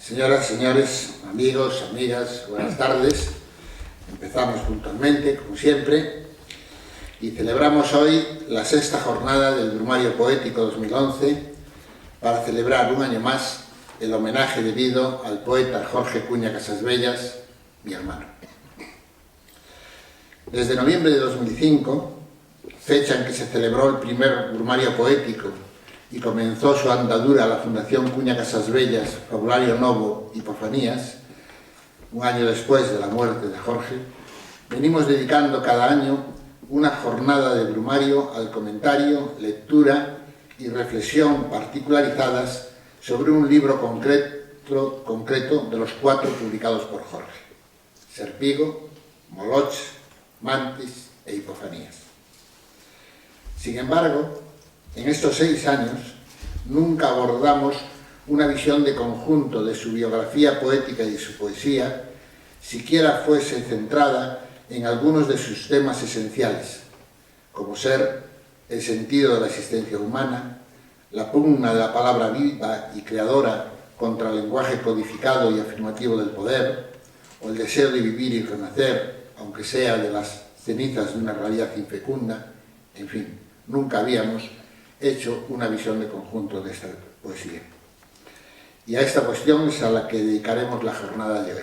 Señoras, señores, amigos, amigas, buenas tardes. Empezamos puntualmente, como siempre, y celebramos hoy la sexta jornada del Brumario Poético 2011 para celebrar un año más el homenaje debido al poeta Jorge Cuña Casasbellas, mi hermano. Desde noviembre de 2005, fecha en que se celebró el primer Brumario Poético y comenzó su andadura la Fundación Cuña Casasbellas, Fabulario Novo y Hipofanías, un año después de la muerte de Jorge, venimos dedicando cada año una jornada de Brumario al comentario, lectura y reflexión particularizadas sobre un libro concreto de los 4 publicados por Jorge: Serpigo, Moloch, Mantis e Hipofanías. Sin embargo, en estos 6 años nunca abordamos una visión de conjunto de su biografía poética y de su poesía, siquiera fuese centrada en algunos de sus temas esenciales, como ser el sentido de la existencia humana, la pugna de la palabra viva y creadora contra el lenguaje codificado y afirmativo del poder, o el deseo de vivir y renacer, aunque sea de las cenizas de una realidad infecunda. En fin, nunca habíamos hecho una visión de conjunto de esta poesía. Y a esta cuestión es a la que dedicaremos la jornada de hoy.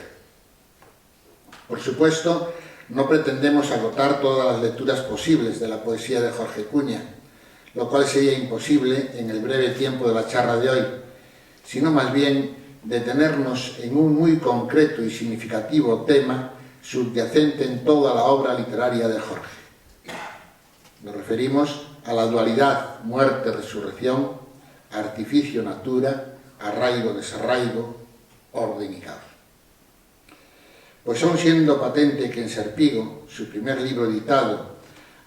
Por supuesto, no pretendemos agotar todas las lecturas posibles de la poesía de Jorge Cuña, lo cual sería imposible en el breve tiempo de la charla de hoy, sino más bien detenernos en un muy concreto y significativo tema subyacente en toda la obra literaria de Jorge. Nos referimos a la dualidad muerte-resurrección, artificio-natura, arraigo-desarraigo, orden y caos. Pues aun siendo patente que en Serpigo, su primer libro editado,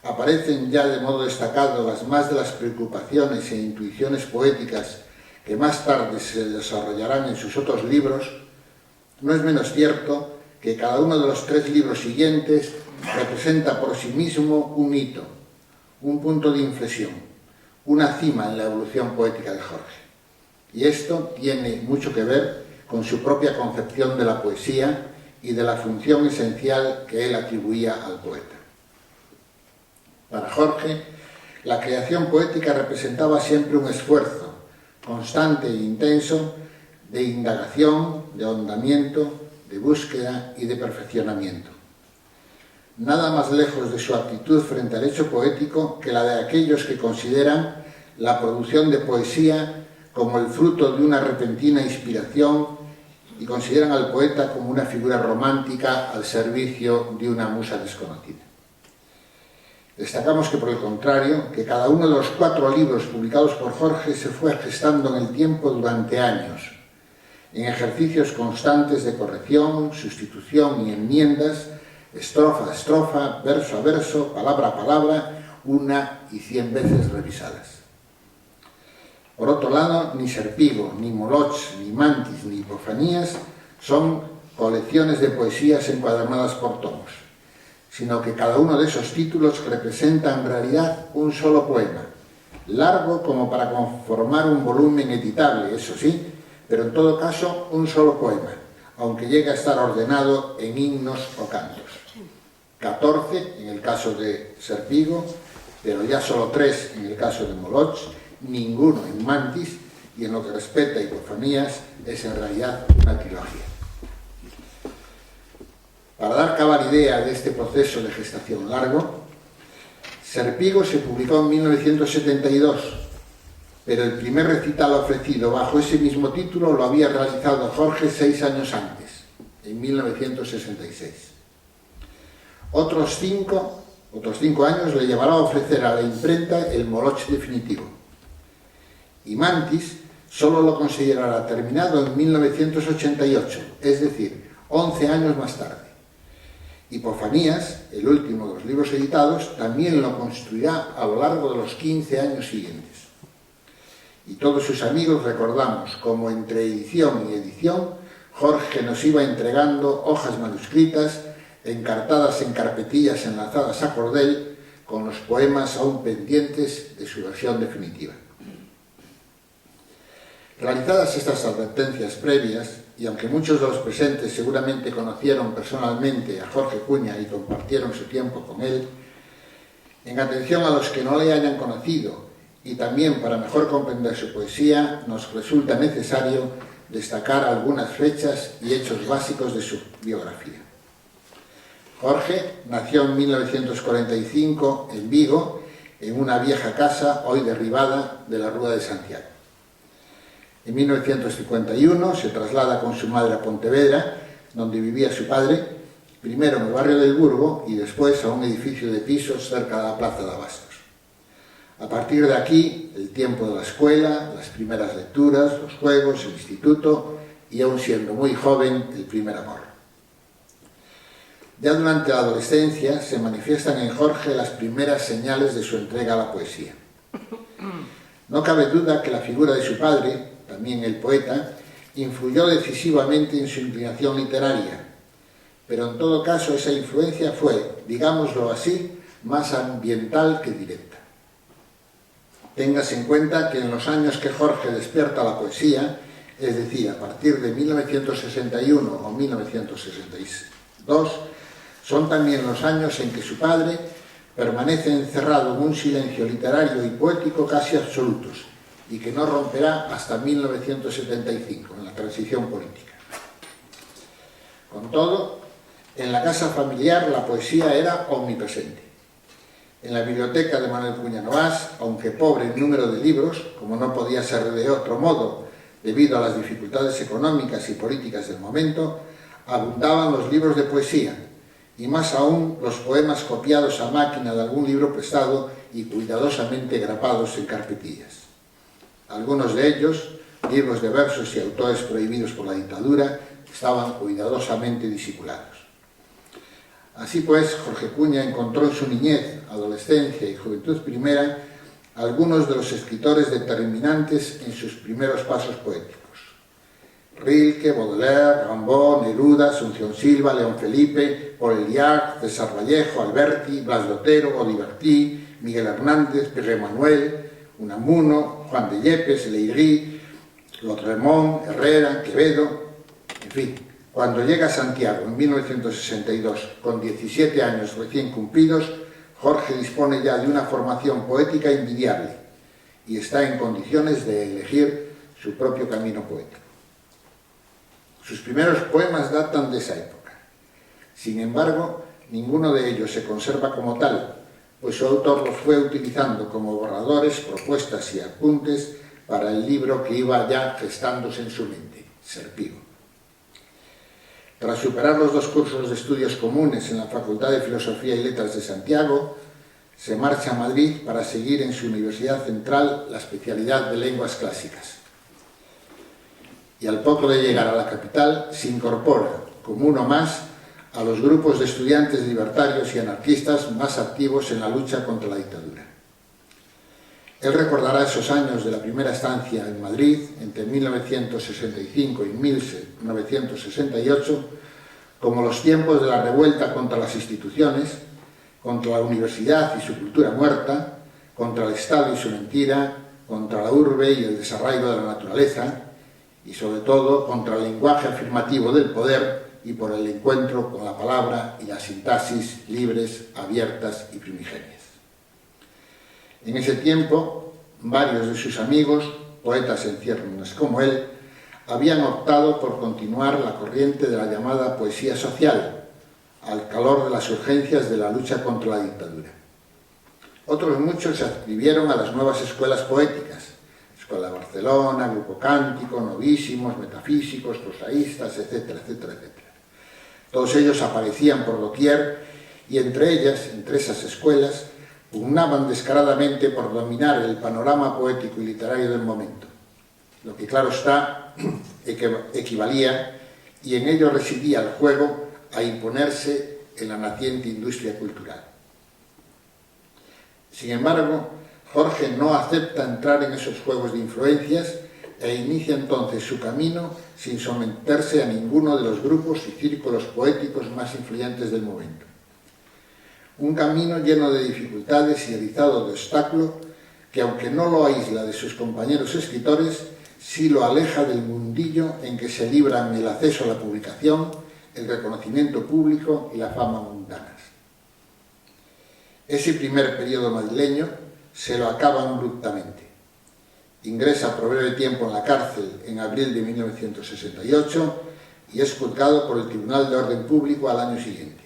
aparecen ya de modo destacado las más de las preocupaciones e intuiciones poéticas que más tarde se desarrollarán en sus otros libros, no es menos cierto que cada uno de los 3 libros siguientes representa por sí mismo un hito, un punto de inflexión, una cima en la evolución poética de Jorge. Y esto tiene mucho que ver con su propia concepción de la poesía y de la función esencial que él atribuía al poeta. Para Jorge, la creación poética representaba siempre un esfuerzo constante e intenso de indagación, de ahondamiento, de búsqueda y de perfeccionamiento. Nada más lejos de su actitud frente al hecho poético que la de aquellos que consideran la producción de poesía como el fruto de una repentina inspiración y consideran al poeta como una figura romántica al servicio de una musa desconocida. Destacamos que, por el contrario, que cada uno de los 4 libros publicados por Jorge se fue gestando en el tiempo durante años, en ejercicios constantes de corrección, sustitución y enmiendas, estrofa a estrofa, verso a verso, palabra a palabra, una y 100 veces revisadas. Por otro lado, ni Serpigo, ni Moloch, ni Mantis, ni Hipofanías son colecciones de poesías encuadernadas por tomos, sino que cada uno de esos títulos representa en realidad un solo poema, largo como para conformar un volumen editable, eso sí, pero en todo caso un solo poema, aunque llegue a estar ordenado en himnos o cantos. 14 en el caso de Serpigo, pero ya solo 3 en el caso de Moloch, ninguno en Mantis, y en lo que respecta a Hipofanías es en realidad una trilogía. Para dar cabal idea de este proceso de gestación largo, Serpigo se publicó en 1972, pero el primer recital ofrecido bajo ese mismo título lo había realizado Jorge 6 años antes, en 1966. Otros 5 años le llevará a ofrecer a la imprenta el Moloch definitivo. Y Mantis solo lo considerará terminado en 1988, es decir, 11 años más tarde. Hipofanías, el último de los libros editados, también lo construirá a lo largo de los 15 años siguientes. Y todos sus amigos recordamos cómo entre edición y edición Jorge nos iba entregando hojas manuscritas encartadas en carpetillas enlazadas a cordel con los poemas aún pendientes de su versión definitiva. Realizadas estas advertencias previas, y aunque muchos de los presentes seguramente conocieron personalmente a Jorge Cuña y compartieron su tiempo con él, en atención a los que no le hayan conocido y también para mejor comprender su poesía, nos resulta necesario destacar algunas fechas y hechos básicos de su biografía. Jorge nació en 1945 en Vigo, en una vieja casa hoy derribada de la Rúa de Santiago. En 1951 se traslada con su madre a Pontevedra, donde vivía su padre, primero en el barrio del Burgo y después a un edificio de pisos cerca de la Plaza de Abastos. A partir de aquí, el tiempo de la escuela, las primeras lecturas, los juegos, el instituto y, aún siendo muy joven, el primer amor. Ya durante la adolescencia se manifiestan en Jorge las primeras señales de su entrega a la poesía. No cabe duda que la figura de su padre, también el poeta, influyó decisivamente en su inclinación literaria, pero en todo caso esa influencia fue, digámoslo así, más ambiental que directa. Téngase en cuenta que en los años que Jorge despierta la poesía, es decir, a partir de 1961 o 1962, son también los años en que su padre permanece encerrado en un silencio literario y poético casi absolutos y que no romperá hasta 1975, en la transición política. Con todo, en la casa familiar la poesía era omnipresente. En la biblioteca de Manuel Cuña Novas, aunque pobre en número de libros, como no podía ser de otro modo debido a las dificultades económicas y políticas del momento, abundaban los libros de poesía, y más aún los poemas copiados a máquina de algún libro prestado y cuidadosamente grapados en carpetillas. Algunos de ellos, libros de versos y autores prohibidos por la dictadura, estaban cuidadosamente disimulados. Así pues, Jorge Cuña encontró en su niñez, adolescencia y juventud primera algunos de los escritores determinantes en sus primeros pasos poéticos. Rilke, Baudelaire, Rimbaud, Neruda, Asunción Silva, León Felipe, Paul Eluard, César Vallejo, Alberti, Blas de Otero, Olivertí, Miguel Hernández, Pierre Manuel, Unamuno, Juan de Yepes, Leiry, Lautréamont, Herrera, Quevedo, en fin. Cuando llega a Santiago en 1962, con 17 años recién cumplidos, Jorge dispone ya de una formación poética envidiable y está en condiciones de elegir su propio camino poético. Sus primeros poemas datan de esa época. Sin embargo, ninguno de ellos se conserva como tal, pues su autor los fue utilizando como borradores, propuestas y apuntes para el libro que iba ya gestándose en su mente, Serpigo. Tras superar los 2 cursos de estudios comunes en la Facultad de Filosofía y Letras de Santiago, se marcha a Madrid para seguir en su Universidad Central la especialidad de Lenguas Clásicas. Y al poco de llegar a la capital, se incorpora, como uno más, a los grupos de estudiantes libertarios y anarquistas más activos en la lucha contra la dictadura. Él recordará esos años de la primera estancia en Madrid, entre 1965 y 1968, como los tiempos de la revuelta contra las instituciones, contra la universidad y su cultura muerta, contra el Estado y su mentira, contra la urbe y el desarraigo de la naturaleza, y sobre todo contra el lenguaje afirmativo del poder y por el encuentro con la palabra y la sintaxis libres, abiertas y primigenias. En ese tiempo, varios de sus amigos, poetas en ciernes como él, habían optado por continuar la corriente de la llamada poesía social, al calor de las urgencias de la lucha contra la dictadura. Otros muchos se adscribieron a las nuevas escuelas poéticas, Escuela de Barcelona, Grupo Cántico, Novísimos, Metafísicos, Prosaístas, etcétera, etcétera, etcétera. Todos ellos aparecían por doquier y entre esas escuelas, pugnaban descaradamente por dominar el panorama poético y literario del momento, lo que claro está equivalía, y en ello residía el juego, a imponerse en la naciente industria cultural. Sin embargo, Jorge no acepta entrar en esos juegos de influencias e inicia entonces su camino sin someterse a ninguno de los grupos y círculos poéticos más influyentes del momento. Un camino lleno de dificultades y erizado de obstáculos que, aunque no lo aísla de sus compañeros escritores, sí lo aleja del mundillo en que se libran el acceso a la publicación, el reconocimiento público y la fama mundanas. Ese primer periodo madrileño se lo acaban abruptamente. Ingresa por breve tiempo en la cárcel en abril de 1968 y es juzgado por el Tribunal de Orden Público al año siguiente.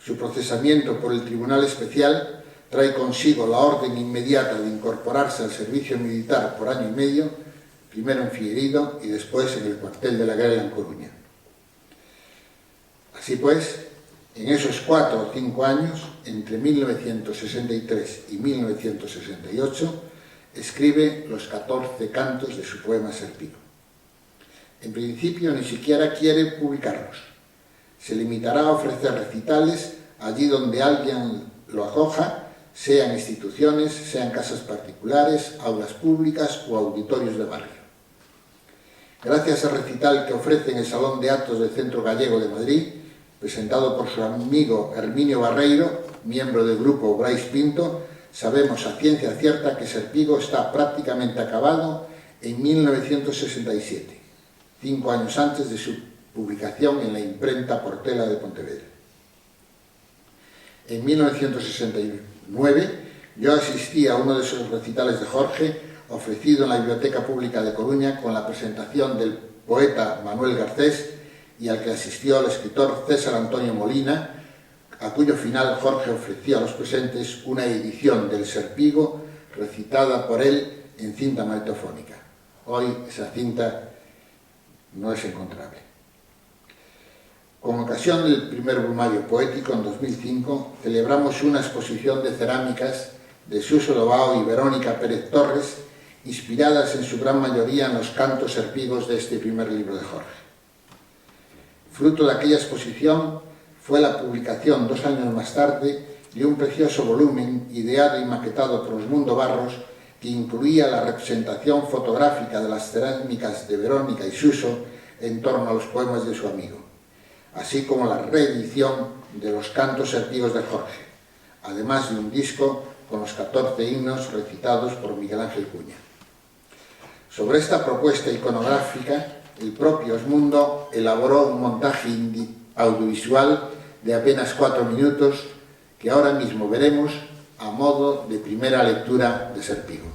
Su procesamiento por el Tribunal Especial trae consigo la orden inmediata de incorporarse al servicio militar por año y medio, primero en Figueiredo y después en el cuartel de la Guerra en Coruña. Así pues, en esos 4 o 5 años, entre 1963 y 1968, escribe los 14 cantos de su poema Serpigo. En principio ni siquiera quiere publicarlos. Se limitará a ofrecer recitales allí donde alguien lo acoja, sean instituciones, sean casas particulares, aulas públicas o auditorios de barrio. Gracias al recital que ofrece en el Salón de Actos del Centro Gallego de Madrid, presentado por su amigo Herminio Barreiro, miembro del grupo Brais Pinto, sabemos a ciencia cierta que Serpigo está prácticamente acabado en 1967, 5 años antes de su publicación en la imprenta Portela de Pontevedra. En 1969 yo asistí a uno de esos recitales de Jorge, ofrecido en la Biblioteca Pública de Coruña con la presentación del poeta Manuel Garcés y al que asistió el escritor César Antonio Molina, a cuyo final Jorge ofreció a los presentes una edición del Serpigo recitada por él en cinta magnetofónica. Hoy esa cinta no es encontrable. Con ocasión del primer Brumario Poético, en 2005, celebramos una exposición de cerámicas de Suso Lobao y Verónica Pérez Torres, inspiradas en su gran mayoría en los cantos serpigos de este primer libro de Jorge. Fruto de aquella exposición fue la publicación 2 años más tarde de un precioso volumen ideado y maquetado por Osmundo Barros que incluía la representación fotográfica de las cerámicas de Verónica y Suso en torno a los poemas de su amigo, así como la reedición de los cantos serpigos de Jorge, además de un disco con los 14 himnos recitados por Miguel Ángel Cuña. Sobre esta propuesta iconográfica, el propio Osmundo elaboró un montaje audiovisual de apenas 4 minutos que ahora mismo veremos a modo de primera lectura de Serpigo.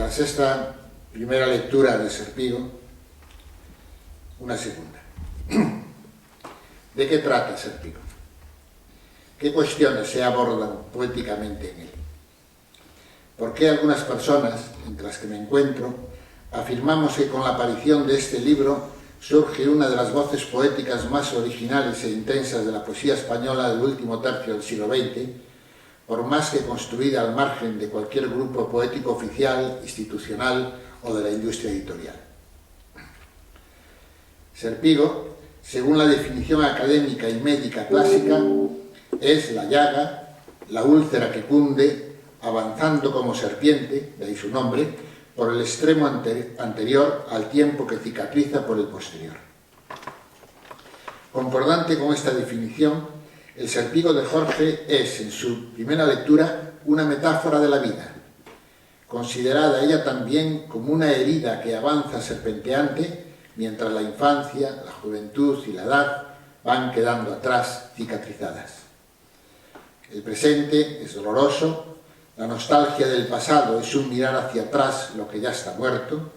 Tras esta primera lectura de Serpigo, una segunda. ¿De qué trata Serpigo? ¿Qué cuestiones se abordan poéticamente en él? ¿Por qué algunas personas, entre las que me encuentro, afirmamos que con la aparición de este libro surge una de las voces poéticas más originales e intensas de la poesía española del último tercio del siglo XX, por más que construida al margen de cualquier grupo poético oficial, institucional o de la industria editorial? Serpigo, según la definición académica y médica clásica, es la llaga, la úlcera que cunde, avanzando como serpiente, de ahí su nombre, por el extremo anterior al tiempo que cicatriza por el posterior. Concordante con esta definición, el Serpigo de Jorge es, en su primera lectura, una metáfora de la vida, considerada ella también como una herida que avanza serpenteante, mientras la infancia, la juventud y la edad van quedando atrás cicatrizadas. El presente es doloroso, la nostalgia del pasado es un mirar hacia atrás lo que ya está muerto,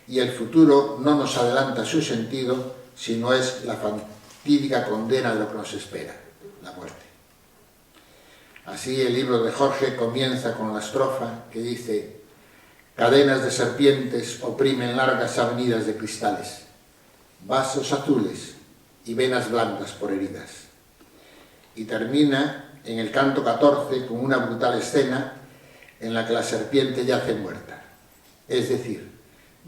y el futuro no nos adelanta su sentido, sino es la fatídica condena de lo que nos espera, la muerte. Así el libro de Jorge comienza con la estrofa que dice: cadenas de serpientes oprimen largas avenidas de cristales, vasos azules y venas blancas por heridas. Y termina en el canto 14 con una brutal escena en la que la serpiente yace muerta, es decir,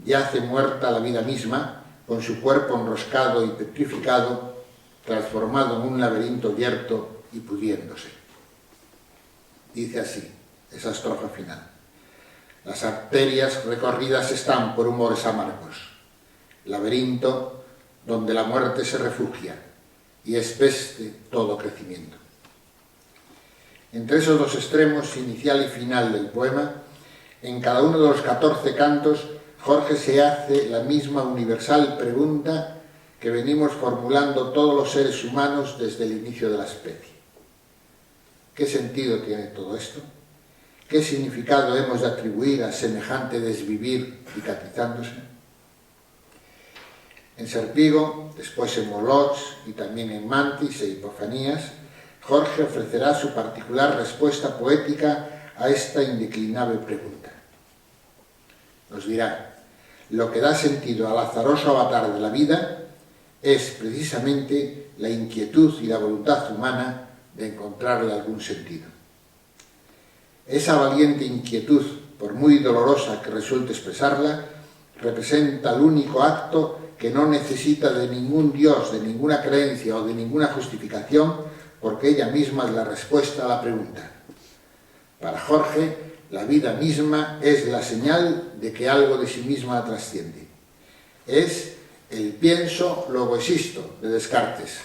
yace muerta la vida misma, con su cuerpo enroscado y petrificado, transformado en un laberinto abierto y pudriéndose. Dice así, esa estrofa final: las arterias recorridas están por humores amargos, laberinto donde la muerte se refugia y es peste todo crecimiento. Entre esos dos extremos, inicial y final del poema, en cada uno de los 14 cantos, Jorge se hace la misma universal pregunta que venimos formulando todos los seres humanos desde el inicio de la especie. ¿Qué sentido tiene todo esto? ¿Qué significado hemos de atribuir a semejante desvivir cicatrizándose? En Serpigo, después en Moloch y también en Mantis e Hipofanías, Jorge ofrecerá su particular respuesta poética a esta indeclinable pregunta. Nos dirá: lo que da sentido al azaroso avatar de la vida es precisamente la inquietud y la voluntad humana de encontrarle algún sentido. Esa valiente inquietud, por muy dolorosa que resulte expresarla, representa el único acto que no necesita de ningún dios, de ninguna creencia o de ninguna justificación, porque ella misma es la respuesta a la pregunta. Para Jorge, la vida misma es la señal de que algo de sí misma la trasciende. Es el pienso, luego existo, de Descartes.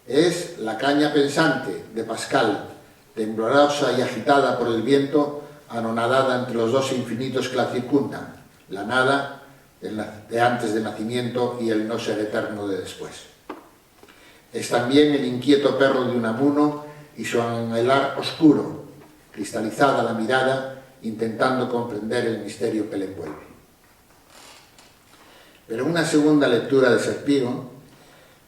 Es la caña pensante, de Pascal, temblorosa y agitada por el viento, anonadada entre los dos infinitos que la circundan, la nada de antes del nacimiento y el no ser eterno de después. Es también el inquieto perro de Unamuno y su anhelar oscuro, cristalizada la mirada, intentando comprender el misterio que le envuelve. Pero en una segunda lectura de Serpigo,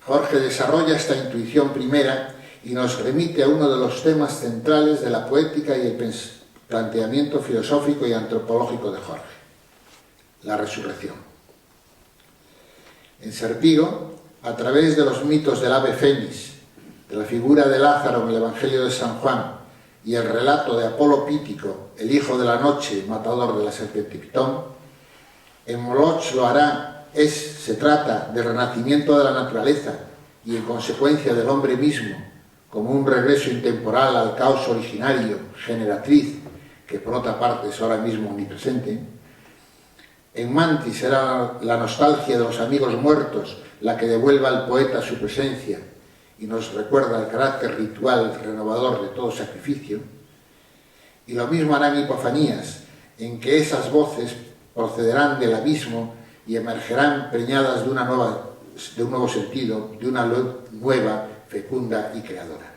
Jorge desarrolla esta intuición primera y nos remite a uno de los temas centrales de la poética y el planteamiento filosófico y antropológico de Jorge: la resurrección. En Serpigo, a través de los mitos del ave fénix, de la figura de Lázaro en el Evangelio de San Juan y el relato de Apolo Pítico, el hijo de la noche, matador de la serpiente Pitón, en Moloch lo hará, se trata del renacimiento de la naturaleza y en consecuencia del hombre mismo, como un regreso intemporal al caos originario, generatriz, que por otra parte es ahora mismo omnipresente. En Mantis será la nostalgia de los amigos muertos la que devuelva al poeta su presencia y nos recuerda el carácter ritual renovador de todo sacrificio. Y lo mismo harán Hipofanías, en que esas voces procederán del abismo y emergerán preñadas de un nuevo sentido, de una luz nueva, fecunda y creadora.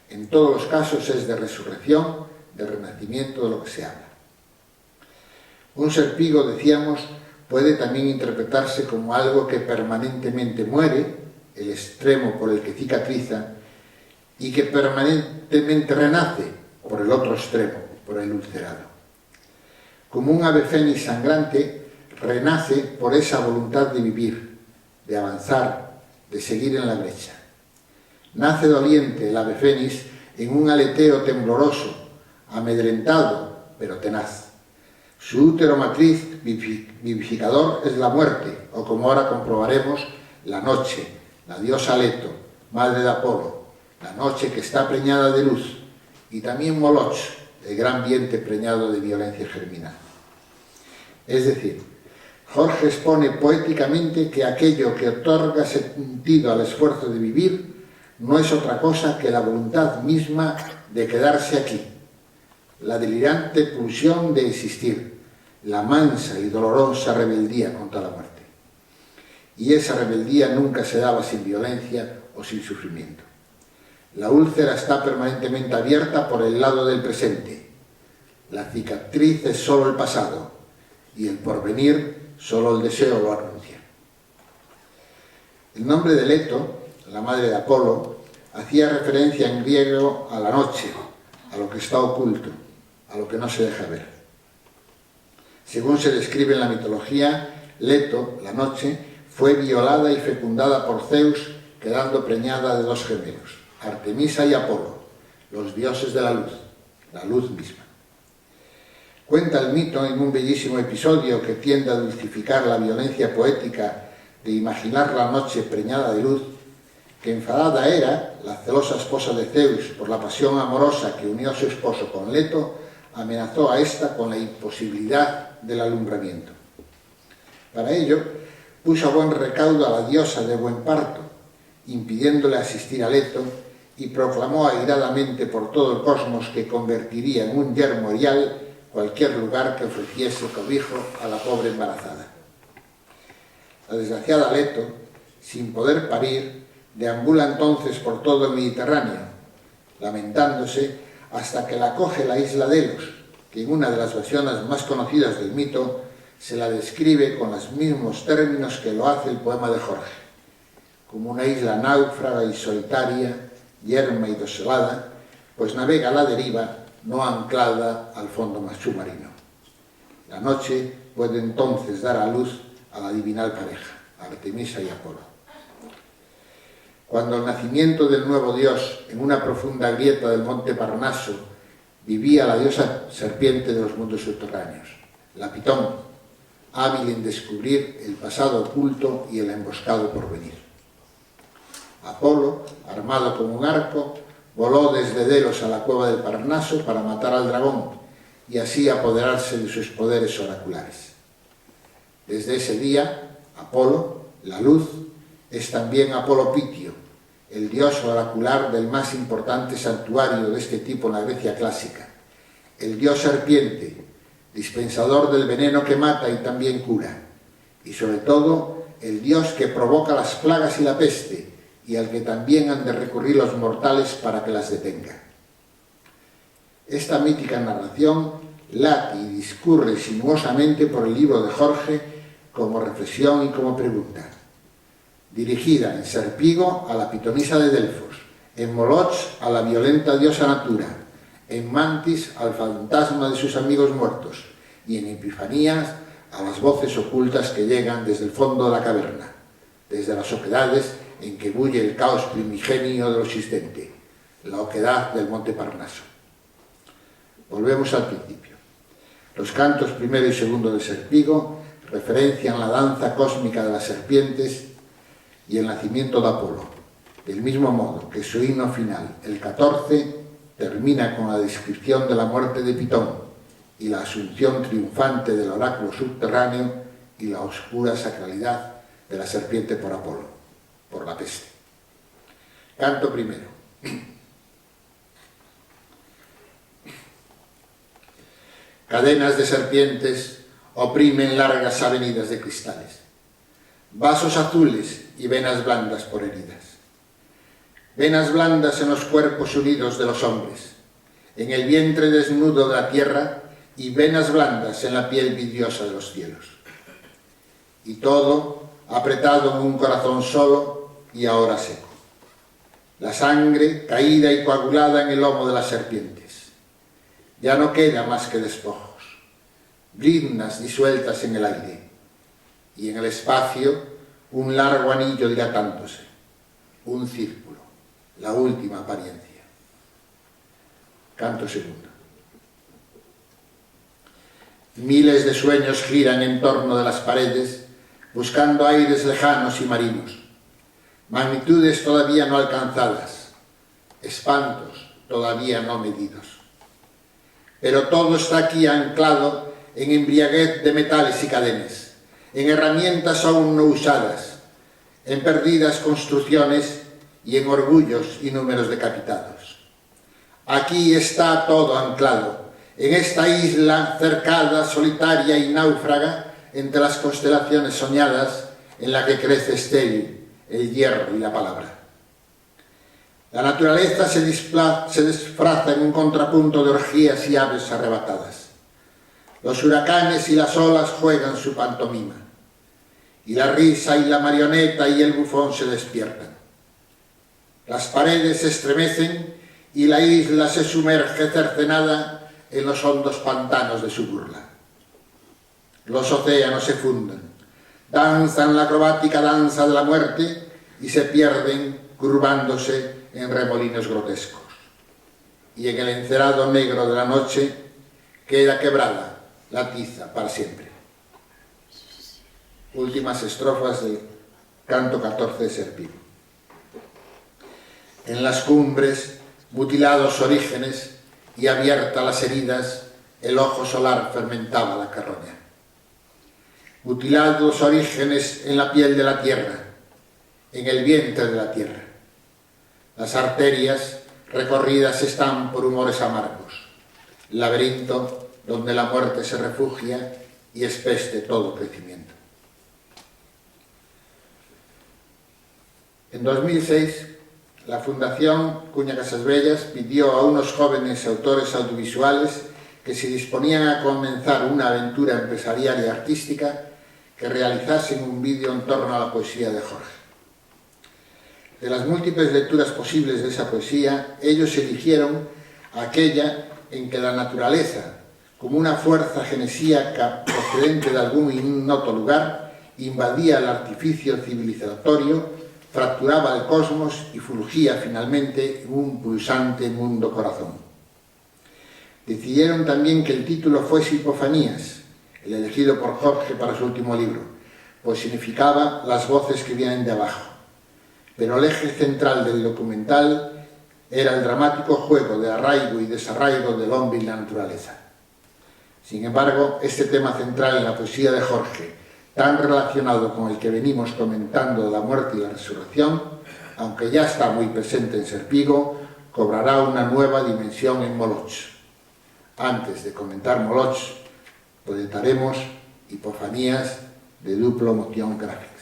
En todos los casos es de resurrección, de renacimiento de lo que se habla. Un serpigo, decíamos, puede también interpretarse como algo que permanentemente muere, el extremo por el que cicatriza, y que permanentemente renace por el otro extremo, por el ulcerado. Como un ave fénix sangrante, renace por esa voluntad de vivir, de avanzar, de seguir en la brecha. Nace doliente el ave fénix en un aleteo tembloroso, amedrentado, pero tenaz. Su útero matriz vivificador es la muerte, o como ahora comprobaremos, la noche, la diosa Leto, madre de Apolo, la noche que está preñada de luz, y también Moloch, el gran vientre preñado de violencia germinal. Es decir, Jorge expone poéticamente que aquello que otorga sentido al esfuerzo de vivir no es otra cosa que la voluntad misma de quedarse aquí, la delirante pulsión de existir, la mansa y dolorosa rebeldía contra la muerte. Y esa rebeldía nunca se daba sin violencia o sin sufrimiento. La úlcera está permanentemente abierta por el lado del presente. La cicatriz es solo el pasado y el porvenir solo el deseo lo anuncia. El nombre de Leto, la madre de Apolo, hacía referencia en griego a la noche, a lo que está oculto, a lo que no se deja ver. Según se describe en la mitología, Leto, la noche, fue violada y fecundada por Zeus, quedando preñada de dos gemelos, Artemisa y Apolo, los dioses de la luz misma. Cuenta el mito en un bellísimo episodio que tiende a dulcificar la violencia poética de imaginar la noche preñada de luz, que enfadada Hera, la celosa esposa de Zeus por la pasión amorosa que unió a su esposo con Leto, amenazó a ésta con la imposibilidad del alumbramiento. Para ello, puso a buen recaudo a la diosa de buen parto, impidiéndole asistir a Leto, y proclamó airadamente por todo el cosmos que convertiría en un yermo erial cualquier lugar que ofreciese cobijo a la pobre embarazada. La desgraciada Leto, sin poder parir, deambula entonces por todo el Mediterráneo, lamentándose hasta que la acoge la isla Delos, que en una de las versiones más conocidas del mito se la describe con los mismos términos que lo hace el poema de Jorge, como una isla náufraga y solitaria, yerma y desolada, pues navega a la deriva, no anclada al fondo más submarino. La noche puede entonces dar a luz a la divinal pareja, Artemisa y Apolo. Cuando el nacimiento del nuevo dios en una profunda grieta del monte Parnaso vivía la diosa serpiente de los mundos subterráneos, la Pitón, hábil en descubrir el pasado oculto y el emboscado porvenir. Apolo, armado con un arco, voló desde Delos a la cueva del Parnaso para matar al dragón y así apoderarse de sus poderes oraculares. Desde ese día, Apolo, la luz, es también Apolo Pitio, el dios oracular del más importante santuario de este tipo en la Grecia clásica, el dios serpiente, dispensador del veneno que mata y también cura, y sobre todo el dios que provoca las plagas y la peste, y al que también han de recurrir los mortales para que las detenga. Esta mítica narración late y discurre sinuosamente por el libro de Jorge como reflexión y como pregunta, dirigida en Serpigo a la pitonisa de Delfos, en Moloch a la violenta diosa Natura, en Mantis al fantasma de sus amigos muertos y en Epifanías a las voces ocultas que llegan desde el fondo de la caverna, desde las oquedades en que bulle el caos primigenio de lo existente, la oquedad del monte Parnaso. Volvemos al principio. Los cantos primero y segundo de Serpigo referencian la danza cósmica de las serpientes y el nacimiento de Apolo, del mismo modo que su himno final, el 14, termina con la descripción de la muerte de Pitón y la asunción triunfante del oráculo subterráneo y la oscura sacralidad de la serpiente por Apolo, por la peste. Canto primero. Cadenas de serpientes oprimen largas avenidas de cristales, vasos azules y venas blandas por heridas. Venas blandas en los cuerpos unidos de los hombres, en el vientre desnudo de la tierra y venas blandas en la piel vidriosa de los cielos. Y todo apretado en un corazón solo y ahora seco. La sangre caída y coagulada en el lomo de las serpientes. Ya no queda más que despojos, briznas disueltas en el aire, y en el espacio un largo anillo dilatándose, un círculo, la última apariencia. Canto segundo. Miles de sueños giran en torno de las paredes, buscando aires lejanos y marinos, magnitudes todavía no alcanzadas, espantos todavía no medidos. Pero todo está aquí anclado en embriaguez de metales y cadenas, en herramientas aún no usadas, en perdidas construcciones y en orgullos y números decapitados. Aquí está todo anclado, en esta isla cercada, solitaria y náufraga, entre las constelaciones soñadas, en la que crece estéril el hierro y la palabra. La naturaleza se disfraza en un contrapunto de orgías y aves arrebatadas. Los huracanes y las olas juegan su pantomima, y la risa y la marioneta y el bufón se despiertan. Las paredes se estremecen y la isla se sumerge cercenada en los hondos pantanos de su burla. Los océanos se funden, danzan la acrobática danza de la muerte y se pierden curvándose en remolinos grotescos. Y en el encerado negro de la noche queda quebrada la tiza para siempre. Últimas estrofas del canto 14 de Serpigo. En las cumbres, mutilados orígenes y abiertas las heridas, el ojo solar fermentaba la carroña. Mutilados orígenes en la piel de la tierra, en el vientre de la tierra. Las arterias recorridas están por humores amargos, laberinto donde la muerte se refugia y espeste todo crecimiento. En 2006, la Fundación Cuña Casasvellas pidió a unos jóvenes autores audiovisuales que se disponían a comenzar una aventura empresarial y artística que realizasen un vídeo en torno a la poesía de Jorge. De las múltiples lecturas posibles de esa poesía, ellos eligieron aquella en que la naturaleza, como una fuerza genesíaca procedente de algún ignoto lugar, invadía el artificio civilizatorio, fracturaba el cosmos y fulgía finalmente en un pulsante mundo corazón. Decidieron también que el título fuese Hipofanías, el elegido por Jorge para su último libro, pues significaba las voces que vienen de abajo. Pero el eje central del documental era el dramático juego de arraigo y desarraigo del hombre y la naturaleza. Sin embargo, este tema central en la poesía de Jorge, tan relacionado con el que venimos comentando de la muerte y la resurrección, aunque ya está muy presente en Serpigo, cobrará una nueva dimensión en Moloch. Antes de comentar Moloch, proyectaremos Hipofanías de Duplo Motion Graphics.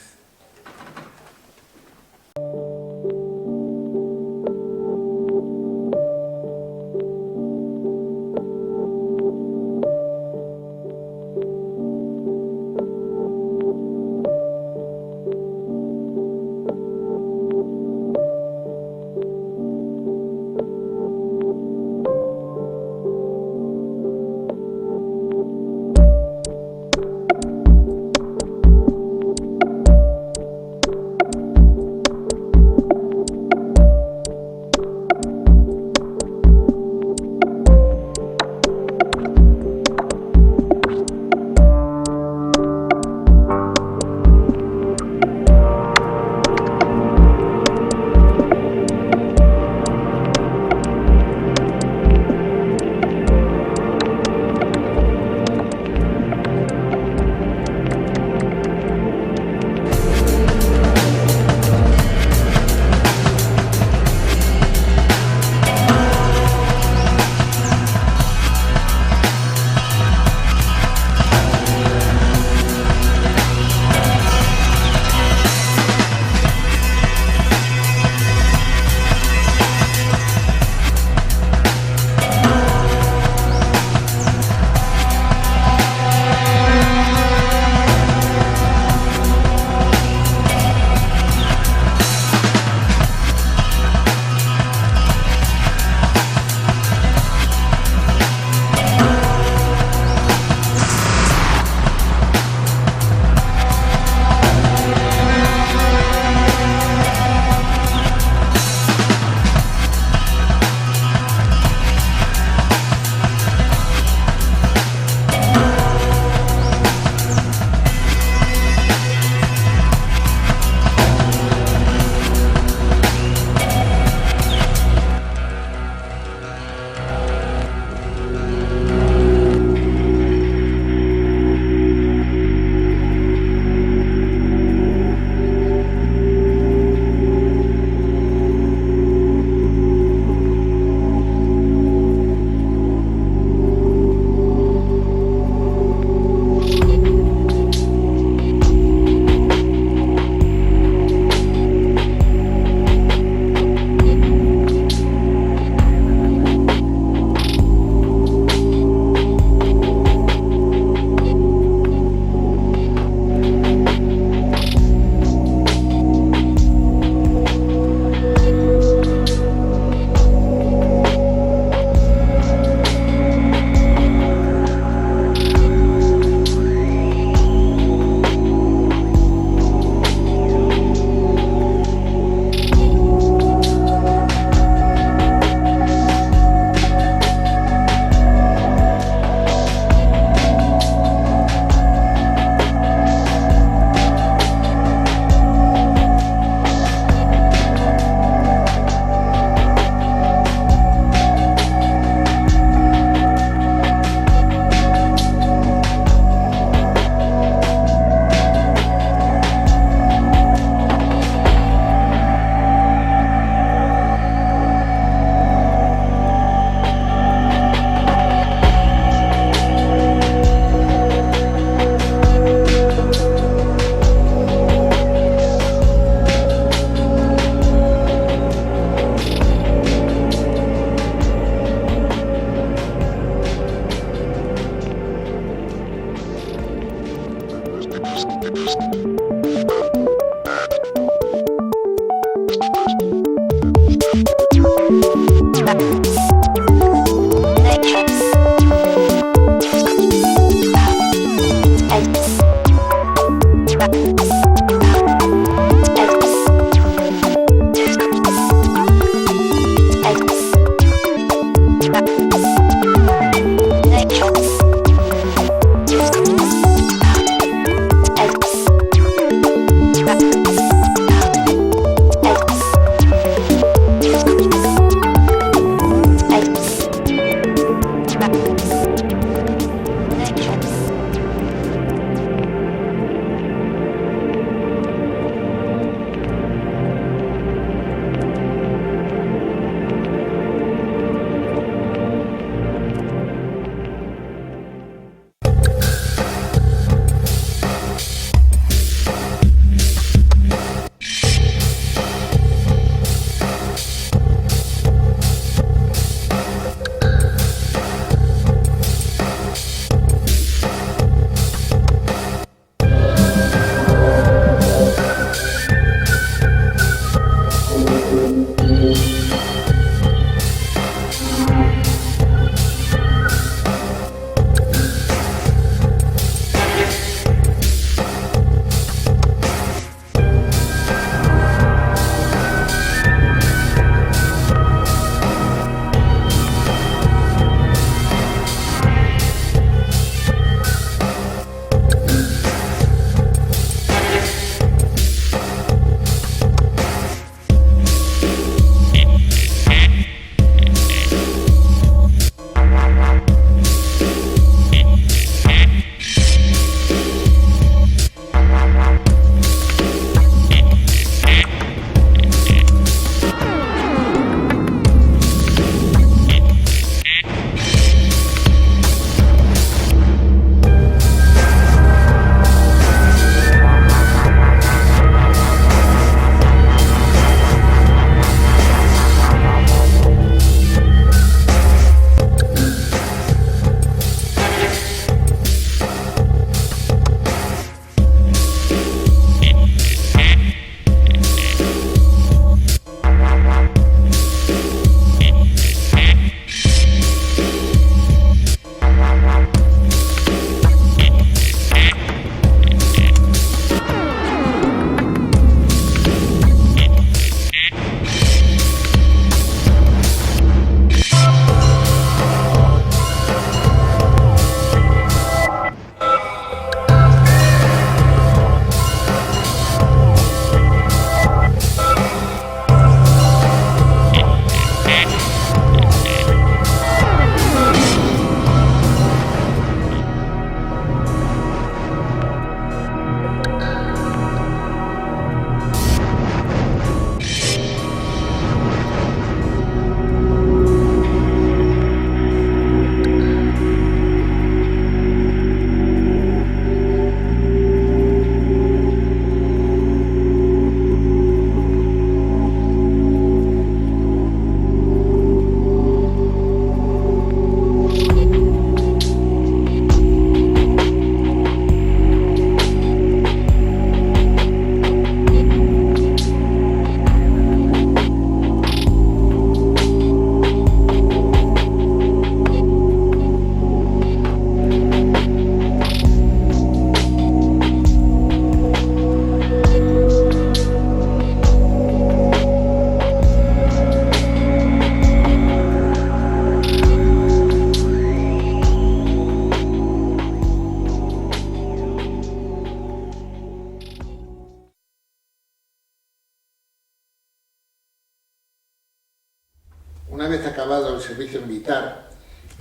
Una vez acabado el servicio militar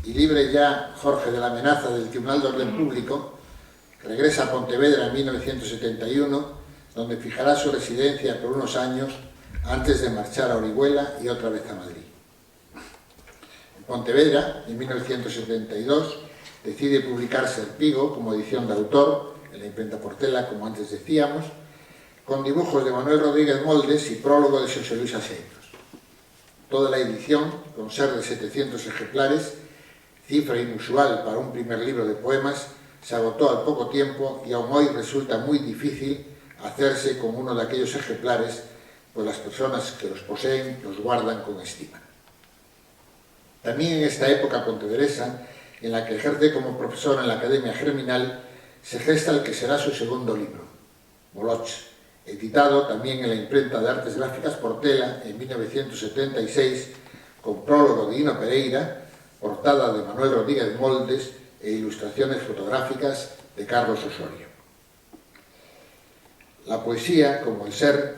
y libre ya Jorge de la amenaza del Tribunal de Orden Público, regresa a Pontevedra en 1971, donde fijará su residencia por unos años antes de marchar a Orihuela y otra vez a Madrid. En Pontevedra, en 1972, decide publicar Serpigo como edición de autor, en la imprenta Portela, como antes decíamos, con dibujos de Manuel Rodríguez Moldes y prólogo de José Luis Aseiros. Toda la edición, con ser de 700 ejemplares, cifra inusual para un primer libro de poemas, se agotó al poco tiempo y aún hoy resulta muy difícil hacerse con uno de aquellos ejemplares, pues las personas que los poseen los guardan con estima. También en esta época pontevedresa, en la que ejerce como profesor en la Academia Germinal, se gesta el que será su segundo libro, Moloch, editado también en la imprenta de Artes Gráficas Portela en 1976, con prólogo de Hino Pereira, portada de Manuel Rodríguez Moldes e ilustraciones fotográficas de Carlos Osorio. La poesía, como el ser,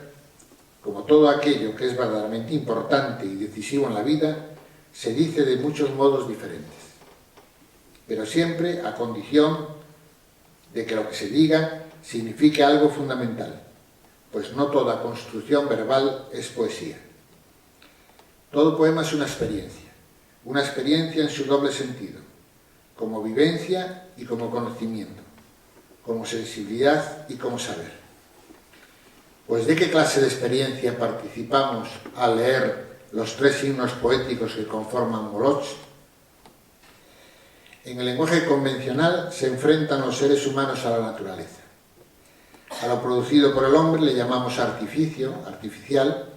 como todo aquello que es verdaderamente importante y decisivo en la vida, se dice de muchos modos diferentes, pero siempre a condición de que lo que se diga signifique algo fundamental, pues no toda construcción verbal es poesía. Todo poema es una experiencia en su doble sentido, como vivencia y como conocimiento, como sensibilidad y como saber. Pues ¿de qué clase de experiencia participamos al leer los tres himnos poéticos que conforman Moloch? En el lenguaje convencional se enfrentan los seres humanos a la naturaleza. A lo producido por el hombre le llamamos artificio, artificial,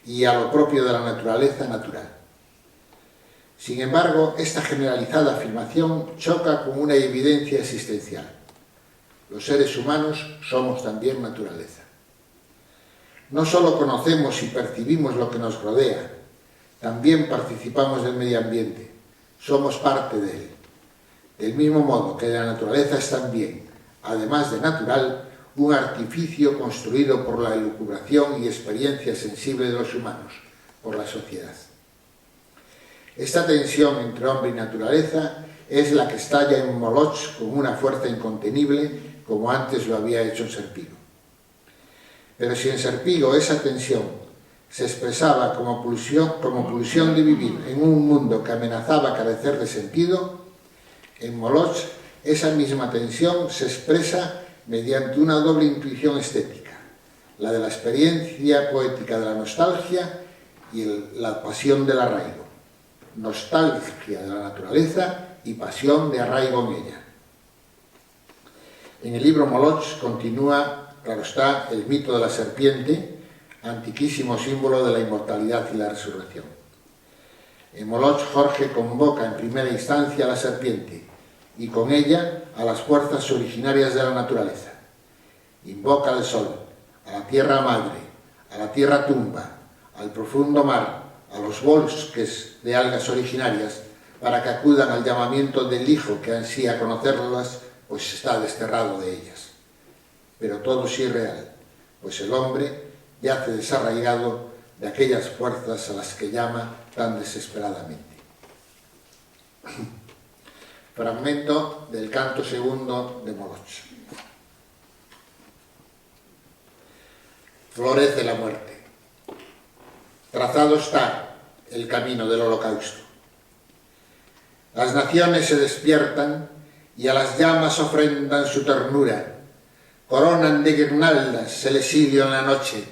y a lo propio de la naturaleza, natural. Sin embargo, esta generalizada afirmación choca con una evidencia existencial. Los seres humanos somos también naturaleza. No solo conocemos y percibimos lo que nos rodea, también participamos del medio ambiente, somos parte de él. Del mismo modo que la naturaleza es también, además de natural, un artificio construido por la elucubración y experiencia sensible de los humanos, por la sociedad. Esta tensión entre hombre y naturaleza es la que estalla en Moloch con una fuerza incontenible, como antes lo había hecho en Serpigo. Pero si en Serpigo esa tensión se expresaba como pulsión de vivir en un mundo que amenazaba carecer de sentido, en Moloch esa misma tensión se expresa mediante una doble intuición estética, la de la experiencia poética de la nostalgia y la pasión del arraigo. Nostalgia de la naturaleza y pasión de arraigo en ella. En el libro Moloch continúa, claro está, el mito de la serpiente, antiquísimo símbolo de la inmortalidad y la resurrección. En Moloch Jorge convoca en primera instancia a la serpiente y con ella a las fuerzas originarias de la naturaleza. Invoca al sol, a la tierra madre, a la tierra tumba, al profundo mar, a los bosques de algas originarias, para que acudan al llamamiento del hijo que ansía conocerlas, pues está desterrado de ellas. Pero todo es irreal, pues el hombre yace desarraigado de aquellas fuerzas a las que llama tan desesperadamente. Fragmento del canto segundo de Moloch. Florece la muerte. Trazado está el camino del holocausto. Las naciones se despiertan y a las llamas ofrendan su ternura. Coronan de guirnaldas el exilio en la noche,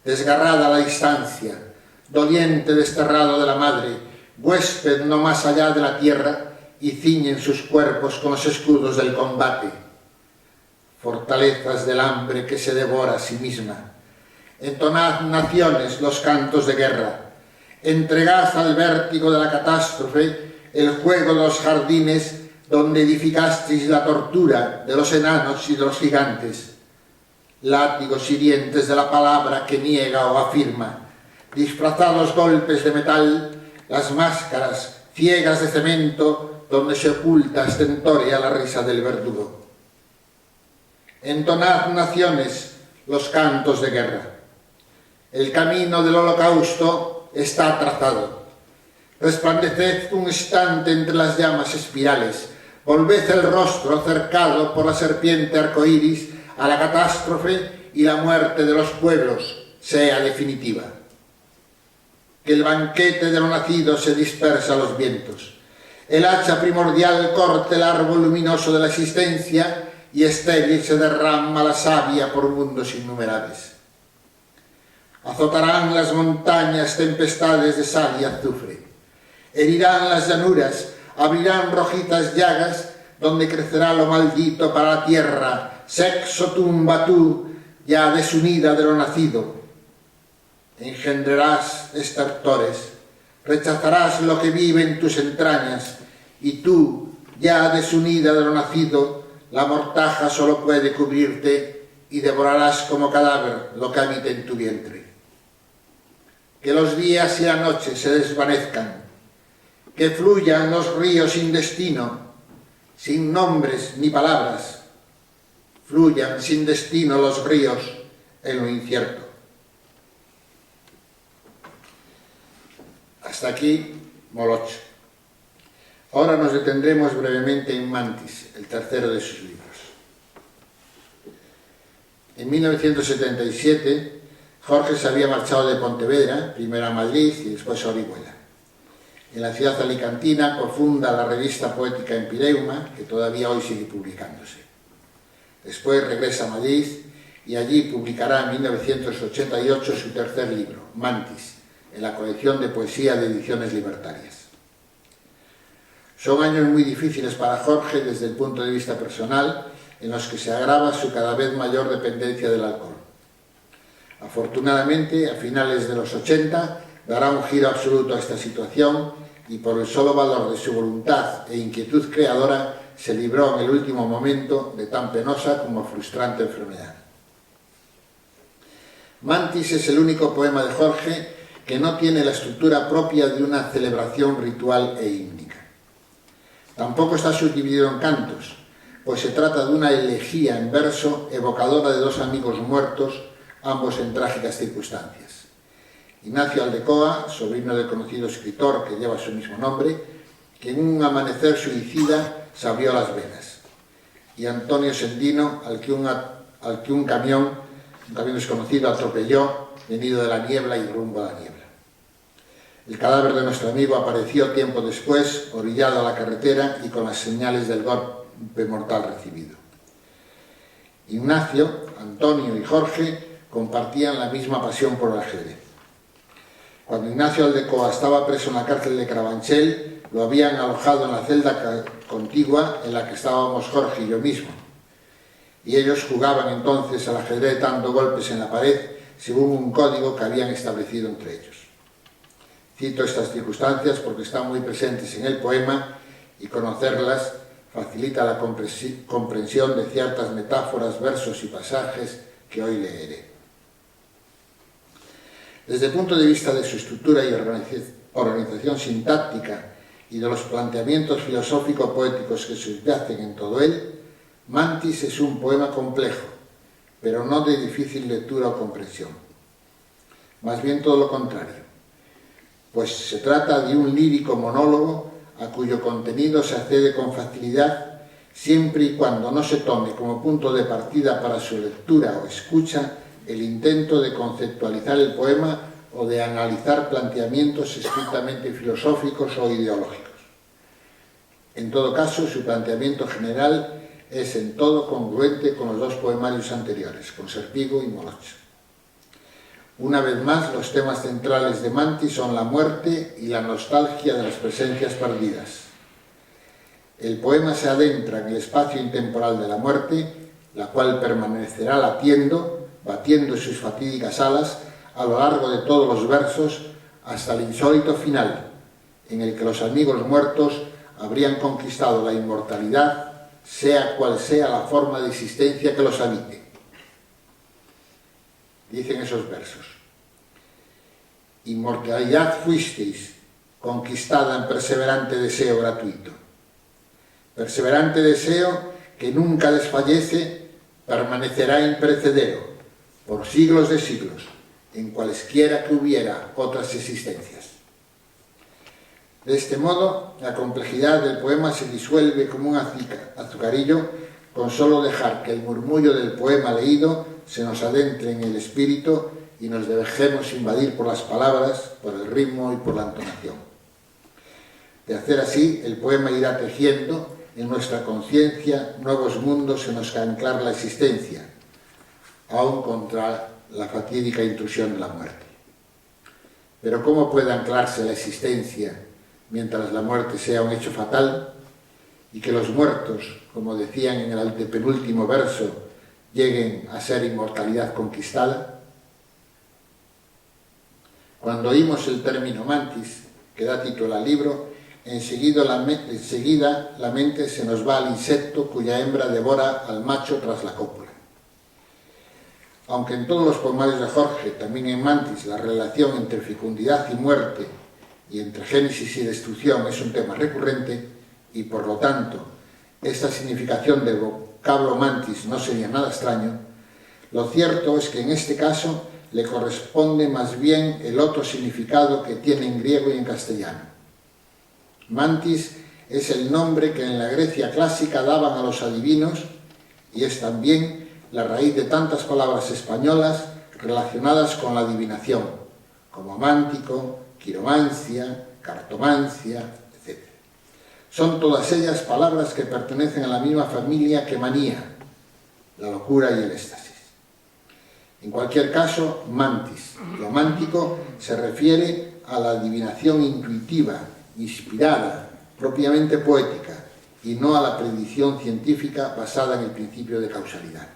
desgarrada la distancia, doliente desterrado de la madre, huésped no más allá de la tierra, y ciñen sus cuerpos con los escudos del combate. Fortalezas del hambre que se devora a sí misma. Entonad, naciones, los cantos de guerra. Entregad al vértigo de la catástrofe el juego de los jardines donde edificasteis la tortura de los enanos y de los gigantes. Látigos hirientes de la palabra que niega o afirma. Disfrazados golpes de metal, las máscaras ciegas de cemento donde se oculta estentórea la risa del verdugo. Entonad, naciones, los cantos de guerra. El camino del holocausto está trazado. Resplandeced un instante entre las llamas espirales. Volved el rostro cercado por la serpiente arcoíris a la catástrofe y la muerte de los pueblos sea definitiva. Que el banquete de lo nacido se dispersa a los vientos. El hacha primordial corte el árbol luminoso de la existencia y estéril se derrama la savia por mundos innumerables. Azotarán las montañas tempestades de sal y azufre. Herirán las llanuras, abrirán rojizas llagas donde crecerá lo maldito para la tierra, sexo tumba tú, ya desunida de lo nacido. Engendrarás estertores, rechazarás lo que vive en tus entrañas, y tú, ya desunida de lo nacido, la mortaja solo puede cubrirte y devorarás como cadáver lo que habita en tu vientre. Que los días y la noche se desvanezcan, que fluyan los ríos sin destino, sin nombres ni palabras, fluyan sin destino los ríos en lo incierto. Hasta aquí Moloch. Ahora nos detendremos brevemente en Mantis, el tercero de sus libros. En 1977, Jorge se había marchado de Pontevedra, primero a Madrid y después a Orihuela. En la ciudad alicantina cofunda la revista poética Empireuma, que todavía hoy sigue publicándose. Después regresa a Madrid y allí publicará en 1988 su tercer libro, Mantis, en la colección de poesía de Ediciones Libertarias. Son años muy difíciles para Jorge desde el punto de vista personal, en los que se agrava su cada vez mayor dependencia del alcohol. Afortunadamente, a finales de los 80, dará un giro absoluto a esta situación y por el solo valor de su voluntad e inquietud creadora se libró en el último momento de tan penosa como frustrante enfermedad. Mantis es el único poema de Jorge que no tiene la estructura propia de una celebración ritual e hímnica. Tampoco está subdividido en cantos, pues se trata de una elegía en verso evocadora de dos amigos muertos, ambos en trágicas circunstancias. Ignacio Aldecoa, sobrino del conocido escritor que lleva su mismo nombre, que en un amanecer suicida se abrió las venas, y Antonio Sendino, al que un camión desconocido atropelló, venido de la niebla y rumbo a la niebla. El cadáver de nuestro amigo apareció tiempo después, orillado a la carretera y con las señales del golpe mortal recibido. Ignacio, Antonio y Jorge compartían la misma pasión por el ajedrez. Cuando Ignacio Aldecoa estaba preso en la cárcel de Carabanchel, lo habían alojado en la celda contigua en la que estábamos Jorge y yo mismo. Y ellos jugaban entonces al ajedrez dando golpes en la pared según un código que habían establecido entre ellos. Cito estas circunstancias porque están muy presentes en el poema y conocerlas facilita la comprensión de ciertas metáforas, versos y pasajes que hoy leeré. Desde el punto de vista de su estructura y organización sintáctica y de los planteamientos filosófico-poéticos que subyacen en todo él, Mantis es un poema complejo, pero no de difícil lectura o comprensión. Más bien todo lo contrario, pues se trata de un lírico monólogo a cuyo contenido se accede con facilidad siempre y cuando no se tome como punto de partida para su lectura o escucha el intento de conceptualizar el poema o de analizar planteamientos estrictamente filosóficos o ideológicos. En todo caso, su planteamiento general es en todo congruente con los dos poemarios anteriores, con Serpigo y Moloch. Una vez más, los temas centrales de Mantis son la muerte y la nostalgia de las presencias perdidas. El poema se adentra en el espacio intemporal de la muerte, la cual permanecerá latiendo, batiendo sus fatídicas alas a lo largo de todos los versos hasta el insólito final, en el que los amigos muertos habrían conquistado la inmortalidad, sea cual sea la forma de existencia que los habite. Dicen esos versos: inmortalidad fuisteis, conquistada en perseverante deseo gratuito. Perseverante deseo que nunca desfallece, permanecerá imperecedero, por siglos de siglos, en cualesquiera que hubiera otras existencias. De este modo, la complejidad del poema se disuelve como un azucarillo con solo dejar que el murmullo del poema leído se nos adentre en el espíritu y nos dejemos invadir por las palabras, por el ritmo y por la entonación. De hacer así, el poema irá tejiendo en nuestra conciencia nuevos mundos en los que anclar la existencia, aún contra la fatídica intrusión de la muerte. Pero ¿cómo puede anclarse la existencia mientras la muerte sea un hecho fatal? y que los muertos, como decían en el antepenúltimo verso, lleguen a ser inmortalidad conquistada? Cuando oímos el término mantis, que da título al libro, enseguida la mente se nos va al insecto cuya hembra devora al macho tras la cópula. Aunque en todos los poemarios de Jorge, también en Mantis, la relación entre fecundidad y muerte y entre génesis y destrucción es un tema recurrente y, por lo tanto, esta significación del vocablo mantis no sería nada extraño, lo cierto es que en este caso le corresponde más bien el otro significado que tiene en griego y en castellano. Mantis es el nombre que en la Grecia clásica daban a los adivinos y es también la raíz de tantas palabras españolas relacionadas con la adivinación, como mántico, quiromancia, cartomancia, etc. Son todas ellas palabras que pertenecen a la misma familia que manía, la locura y el éxtasis. En cualquier caso, mantis, lo mántico, se refiere a la adivinación intuitiva, inspirada, propiamente poética, y no a la predicción científica basada en el principio de causalidad.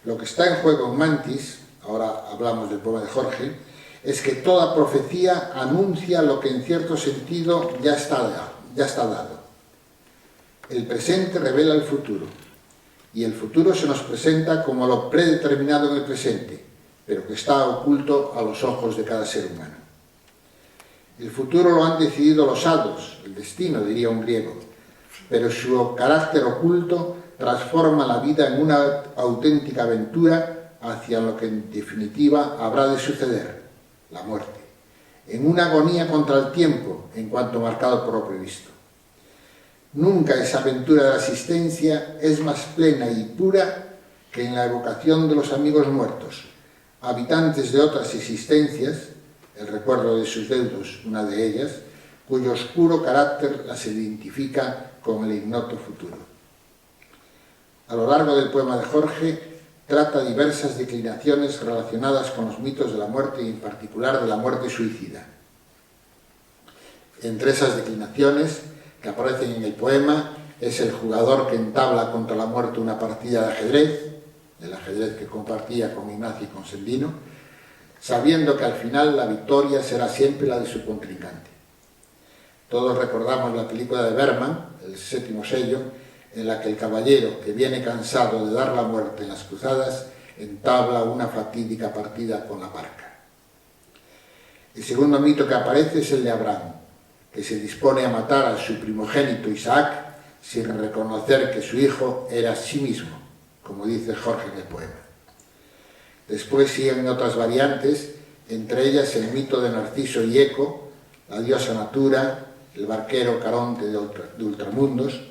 Lo que está en juego en Mantis, ahora hablamos del poema de Jorge, es que toda profecía anuncia lo que en cierto sentido ya está dado. El presente revela el futuro, y el futuro se nos presenta como lo predeterminado en el presente, pero que está oculto a los ojos de cada ser humano. El futuro lo han decidido los hados, el destino, diría un griego, pero su carácter oculto transforma la vida en una auténtica aventura hacia lo que en definitiva habrá de suceder, la muerte, en una agonía contra el tiempo en cuanto marcado por lo previsto. Nunca esa aventura de la existencia es más plena y pura que en la evocación de los amigos muertos, habitantes de otras existencias, el recuerdo de sus deudos, una de ellas, cuyo oscuro carácter las identifica con el ignoto futuro. A lo largo del poema de Jorge trata diversas declinaciones relacionadas con los mitos de la muerte y en particular de la muerte suicida. Entre esas declinaciones que aparecen en el poema es el jugador que entabla contra la muerte una partida de ajedrez, del ajedrez que compartía con Ignacio y con Sendino, sabiendo que al final la victoria será siempre la de su contrincante. Todos recordamos la película de Bergman, El séptimo sello, en la que el caballero, que viene cansado de dar la muerte en las cruzadas, entabla una fatídica partida con la parca. El segundo mito que aparece es el de Abraham, que se dispone a matar a su primogénito Isaac sin reconocer que su hijo era sí mismo, como dice Jorge en el poema. Después siguen otras variantes, entre ellas el mito de Narciso y Eco, la diosa Natura, el barquero Caronte de Ultramundos.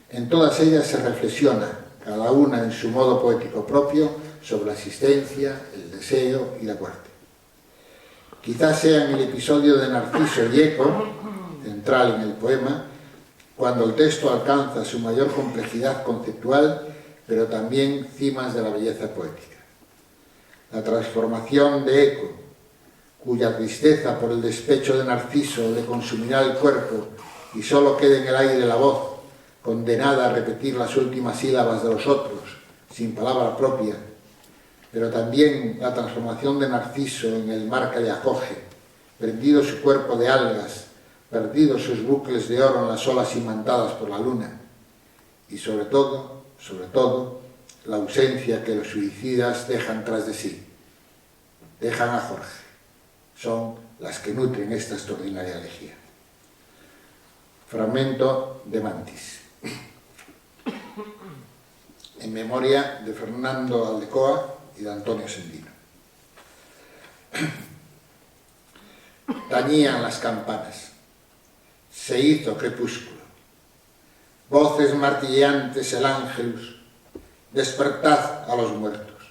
En todas ellas se reflexiona, cada una en su modo poético propio, sobre la existencia, el deseo y la muerte. Quizás sea en el episodio de Narciso y Eco, central en el poema, cuando el texto alcanza su mayor complejidad conceptual, pero también cimas de la belleza poética. La transformación de Eco, cuya tristeza por el despecho de Narciso le consumirá el cuerpo y solo quede en el aire la voz, condenada a repetir las últimas sílabas de los otros, sin palabra propia, pero también la transformación de Narciso en el mar que le acoge, prendido su cuerpo de algas, perdidos sus bucles de oro en las olas imantadas por la luna, y sobre todo, la ausencia que los suicidas dejan tras de sí. Dejan a Jorge. Son las que nutren esta extraordinaria elegía. Fragmento de Mantis. En memoria de Fernando Aldecoa y de Antonio Sendino. Tañían las campanas. Se hizo crepúsculo. Voces martilleantes el ángelus. Despertad a los muertos.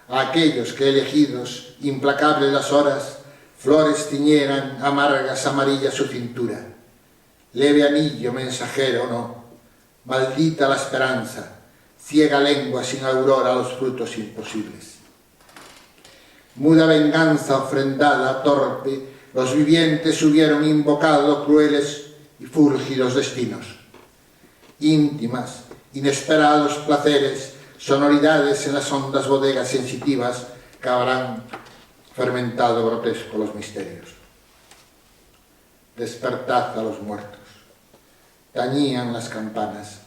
A aquellos que elegidos, implacables las horas, flores tiñeran amargas amarillas su cintura. Leve anillo mensajero no. Maldita la esperanza. Ciega lengua sin aurora a los frutos imposibles. Muda venganza ofrendada, torpe, los vivientes hubieron invocado crueles y fúlgidos destinos. íntimas, inesperados placeres, sonoridades en las hondas bodegas sensitivas que habrán fermentado grotesco los misterios. Despertad a los muertos. Tañían las campanas,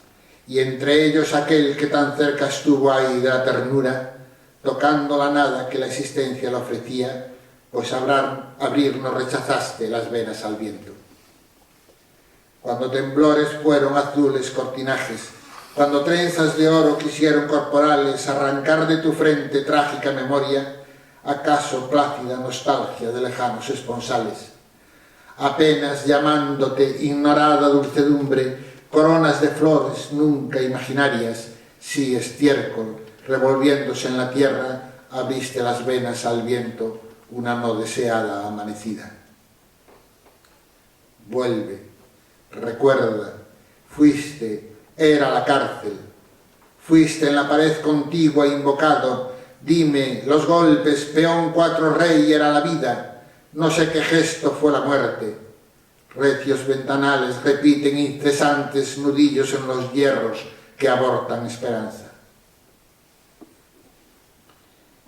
y entre ellos aquel que tan cerca estuvo ahí de la ternura, tocando la nada que la existencia le ofrecía, pues abrirnos rechazaste las venas al viento. Cuando temblores fueron azules cortinajes, cuando trenzas de oro quisieron corporales arrancar de tu frente trágica memoria, acaso plácida nostalgia de lejanos esponsales, apenas llamándote ignorada dulcedumbre, coronas de flores nunca imaginarias, sí estiércol, revolviéndose en la tierra, abriste las venas al viento, una no deseada amanecida. Vuelve, recuerda, fuiste, era la cárcel, fuiste en la pared contigua invocado, dime, los golpes, peón 4 rey era la vida, no sé qué gesto fue la muerte. Recios ventanales repiten incesantes nudillos en los hierros que abortan esperanza.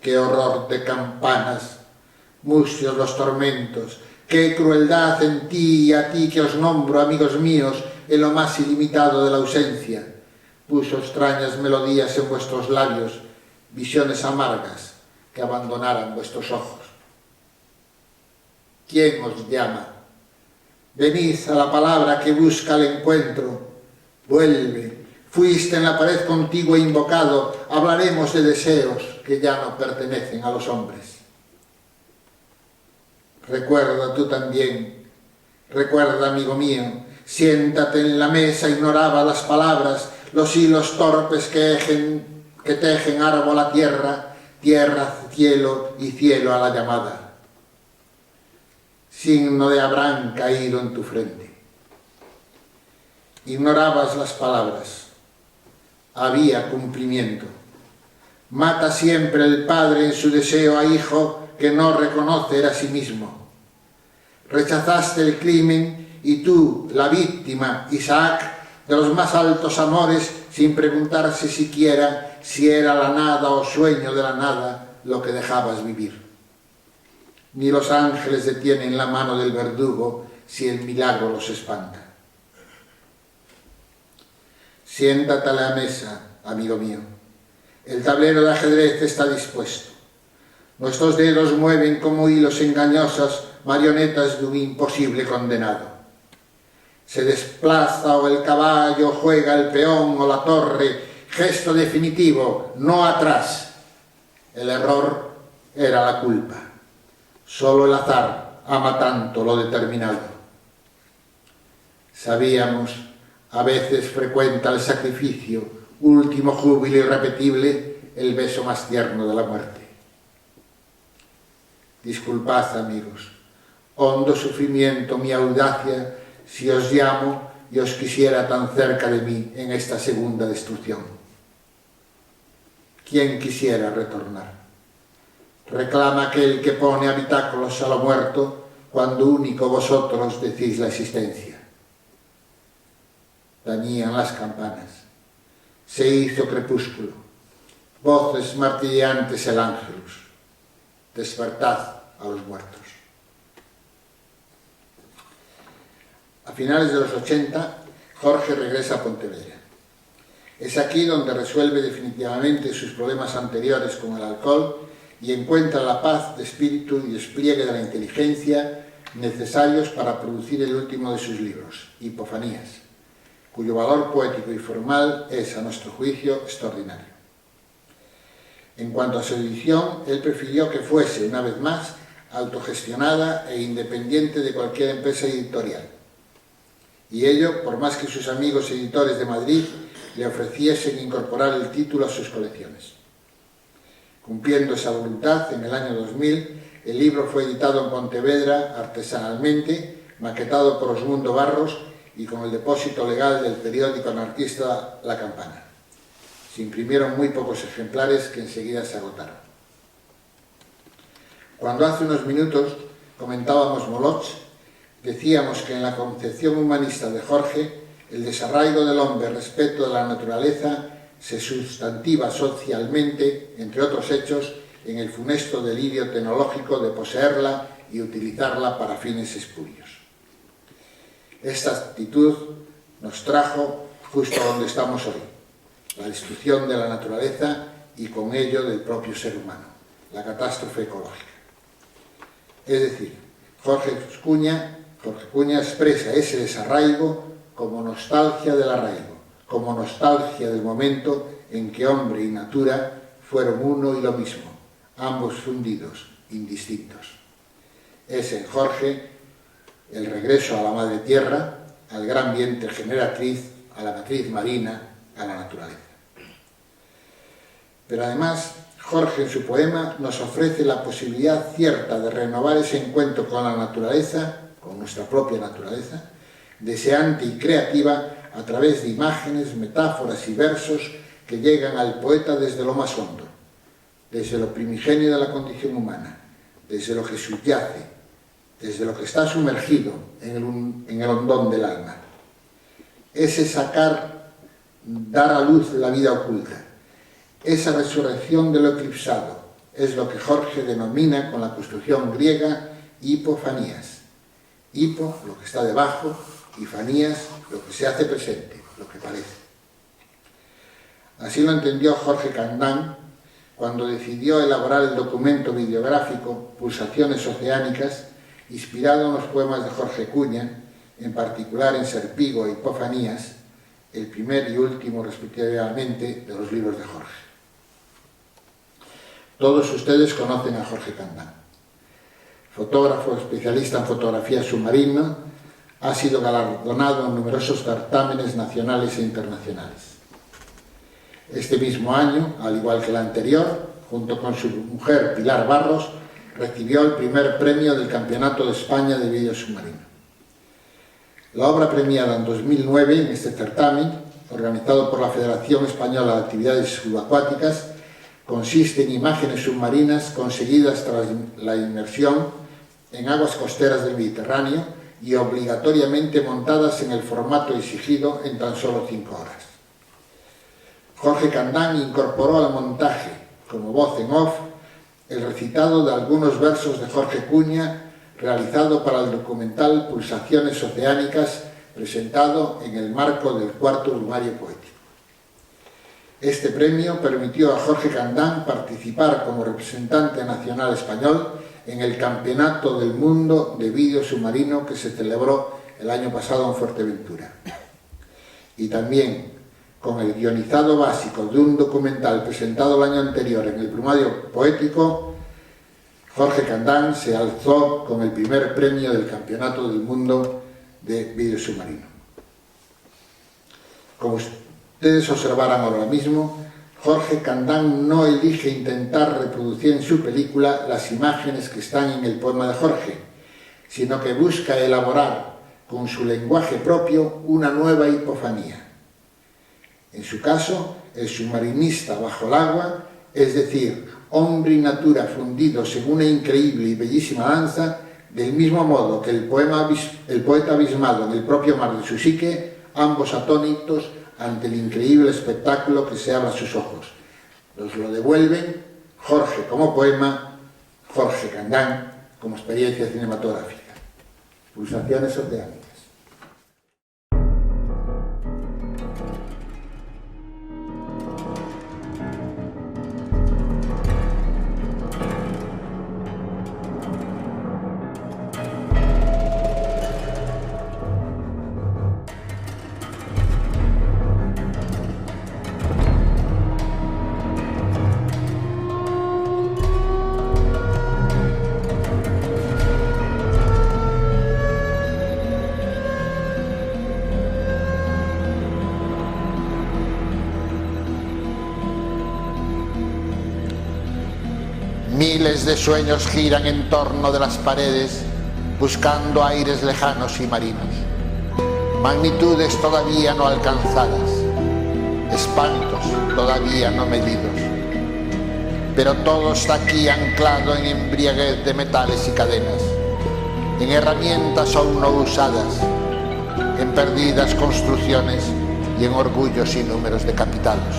Qué horror de campanas, mustios los tormentos, qué crueldad en ti y a ti que os nombro, amigos míos, en lo más ilimitado de la ausencia. Puso extrañas melodías en vuestros labios, visiones amargas que abandonaran vuestros ojos. ¿Quién os llama? Venid a la palabra que busca el encuentro. Vuelve, fuiste en la pared contigua invocado, hablaremos de deseos que ya no pertenecen a los hombres. Recuerda tú también, recuerda, amigo mío, siéntate en la mesa, ignoraba las palabras, los hilos torpes que tejen árbol a tierra, tierra, cielo y cielo a la llamada. Signo de Abraham caído en tu frente. Ignorabas las palabras. Había cumplimiento. Mata siempre el padre en su deseo a hijo que no reconoce a sí mismo. Rechazaste el crimen y tú, la víctima, Isaac, de los más altos amores, sin preguntarse siquiera si era la nada o sueño de la nada lo que dejabas vivir. Ni los ángeles detienen la mano del verdugo si el milagro los espanta. Siéntate a la mesa, amigo mío. El tablero de ajedrez está dispuesto. Nuestros dedos mueven como hilos engañosas marionetas de un imposible condenado. Se desplaza o el caballo, juega el peón o la torre, gesto definitivo, no atrás. El error era la culpa. Solo el azar ama tanto lo determinado. Sabíamos, a veces frecuenta el sacrificio, último júbilo irrepetible, el beso más tierno de la muerte. Disculpad, amigos, hondo sufrimiento mi audacia si os llamo y os quisiera tan cerca de mí en esta segunda destrucción. ¿Quién quisiera retornar? Reclama aquel que pone habitáculos a lo muerto cuando único vosotros decís la existencia. Tañían las campanas. Se hizo crepúsculo. Voces martilleantes el ángelus. Despertad a los muertos. A finales de los 80, Jorge regresa a Pontevedra. Es aquí donde resuelve definitivamente sus problemas anteriores con el alcohol y encuentra la paz de espíritu y despliegue de la inteligencia necesarios para producir el último de sus libros, Hipofanías, cuyo valor poético y formal es, a nuestro juicio, extraordinario. En cuanto a su edición, él prefirió que fuese, una vez más, autogestionada e independiente de cualquier empresa editorial. Y ello, por más que sus amigos editores de Madrid le ofreciesen incorporar el título a sus colecciones. Cumpliendo esa voluntad, en el año 2000, el libro fue editado en Pontevedra artesanalmente, maquetado por Osmundo Barros y con el depósito legal del periódico anarquista La Campana. Se imprimieron muy pocos ejemplares que enseguida se agotaron. Cuando hace unos minutos comentábamos Moloch, decíamos que en la concepción humanista de Jorge el desarraigo del hombre respecto de la naturaleza se sustantiva socialmente, entre otros hechos, en el funesto delirio tecnológico de poseerla y utilizarla para fines espurios. Esta actitud nos trajo justo donde estamos hoy, la destrucción de la naturaleza y con ello del propio ser humano, la catástrofe ecológica. Es decir, Jorge Cuña expresa ese desarraigo como nostalgia del arraigo, como nostalgia del momento en que hombre y natura fueron uno y lo mismo, ambos fundidos, indistintos. Es en Jorge el regreso a la madre tierra, al gran vientre generatriz, a la matriz marina, a la naturaleza. Pero además, Jorge en su poema nos ofrece la posibilidad cierta de renovar ese encuentro con la naturaleza, con nuestra propia naturaleza, deseante y creativa a través de imágenes, metáforas y versos que llegan al poeta desde lo más hondo, desde lo primigenio de la condición humana, desde lo que subyace, desde lo que está sumergido en el hondón del alma. Ese sacar, dar a luz la vida oculta, esa resurrección de lo eclipsado, es lo que Jorge denomina con la construcción griega hipofanías. Hipo, lo que está debajo, y fanías, lo que se hace presente, lo que parece. Así lo entendió Jorge Candán cuando decidió elaborar el documento videográfico Pulsaciones Oceánicas, inspirado en los poemas de Jorge Cuña, en particular en Serpigo e Hipofanías, el primer y último respectivamente de los libros de Jorge. Todos ustedes conocen a Jorge Candán. Fotógrafo especialista en fotografía submarina, ha sido galardonado en numerosos certámenes nacionales e internacionales. Este mismo año, al igual que el anterior, junto con su mujer Pilar Barros, recibió el primer premio del Campeonato de España de Vídeo Submarino. La obra premiada en 2009 en este certamen, organizado por la Federación Española de Actividades Subacuáticas, consiste en imágenes submarinas conseguidas tras la inmersión en aguas costeras del Mediterráneo y obligatoriamente montadas en el formato exigido en tan solo 5 horas. Jorge Candán incorporó al montaje, como voz en off, el recitado de algunos versos de Jorge Cuña, realizado para el documental Pulsaciones Oceánicas, presentado en el marco del cuarto Brumario Poético. Este premio permitió a Jorge Candán participar como representante nacional español en el Campeonato del Mundo de Vídeo Submarino que se celebró el año pasado en Fuerteventura. Y también con el guionizado básico de un documental presentado el año anterior en el Brumario Poético, Jorge Candán se alzó con el primer premio del Campeonato del Mundo de Vídeo Submarino. Como ustedes observarán ahora mismo, Jorge Candán no elige intentar reproducir en su película las imágenes que están en el poema de Jorge, sino que busca elaborar con su lenguaje propio una nueva hipofanía. En su caso, el submarinista bajo el agua, es decir, hombre y natura fundidos en una increíble y bellísima danza, del mismo modo que el poeta abismado en el propio mar de su psique, ambos atónitos ante el increíble espectáculo que se abre a sus ojos. Nos lo devuelven Jorge como poema, Jorge Candán como experiencia cinematográfica. Pulsaciones Oceánicas. Miles de sueños giran en torno de las paredes, buscando aires lejanos y marinos, magnitudes todavía no alcanzadas, espantos todavía no medidos. Pero todo está aquí anclado en embriaguez de metales y cadenas, en herramientas aún no usadas, en perdidas construcciones y en orgullos y números decapitados.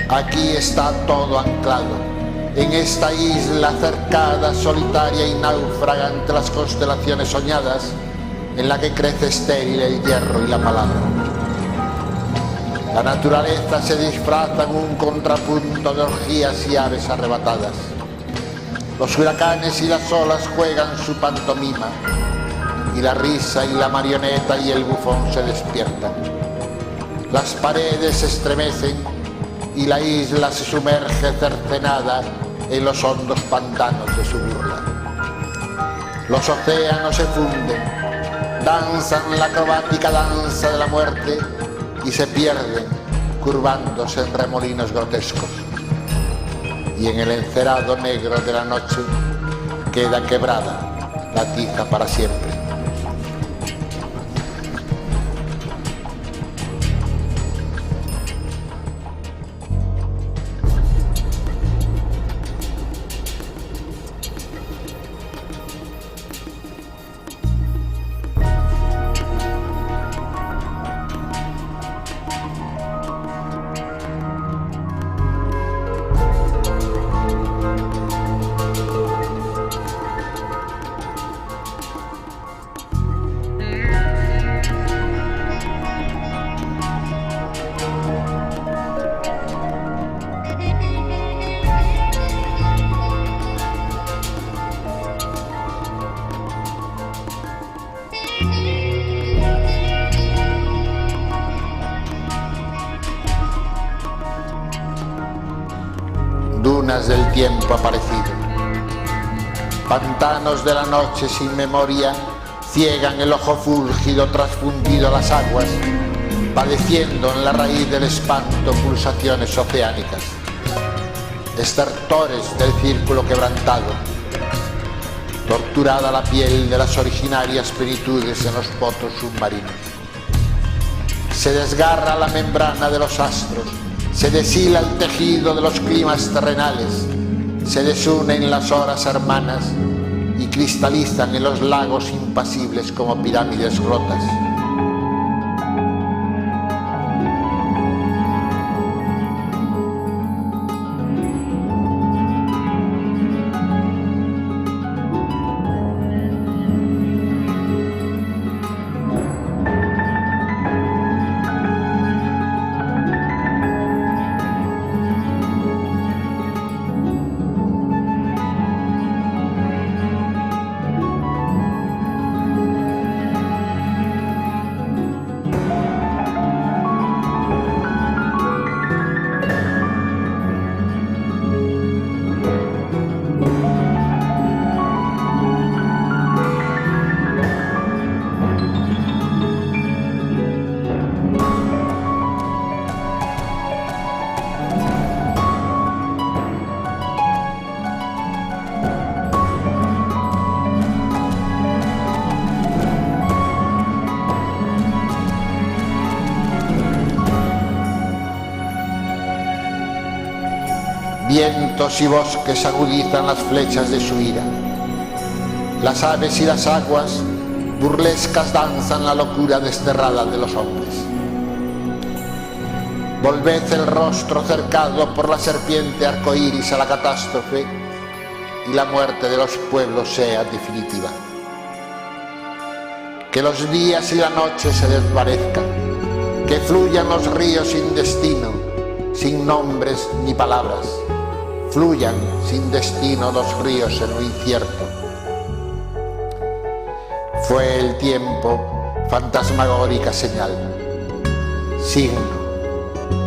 Aquí está todo anclado, en esta isla cercada, solitaria y náufraga ante las constelaciones soñadas, en la que crece estéril el hierro y la palabra. La naturaleza se disfraza en un contrapunto de orgías y aves arrebatadas. Los huracanes y las olas juegan su pantomima, y la risa y la marioneta y el bufón se despiertan. Las paredes se estremecen y la isla se sumerge cercenada en los hondos pantanos de su burla. Los océanos se funden, danzan la acrobática danza de la muerte y se pierden curvándose en remolinos grotescos. Y en el encerado negro de la noche queda quebrada la tiza para siempre. Dunas del tiempo aparecido, pantanos de la noche sin memoria, ciegan el ojo fúlgido trasfundido a las aguas, padeciendo en la raíz del espanto pulsaciones oceánicas, estertores del círculo quebrantado, torturada la piel de las originarias plenitudes en los potos submarinos. Se desgarra la membrana de los astros, se deshila el tejido de los climas terrenales, se desunen las horas hermanas y cristalizan en los lagos impasibles como pirámides rotas. Vientos y bosques agudizan las flechas de su ira. Las aves y las aguas burlescas danzan la locura desterrada de los hombres. Volved el rostro cercado por la serpiente arcoíris a la catástrofe y la muerte de los pueblos sea definitiva. Que los días y la noche se desvanezcan, que fluyan los ríos sin destino, sin nombres ni palabras. Fluyan sin destino los ríos en lo incierto. Fue el tiempo fantasmagórica señal, signo,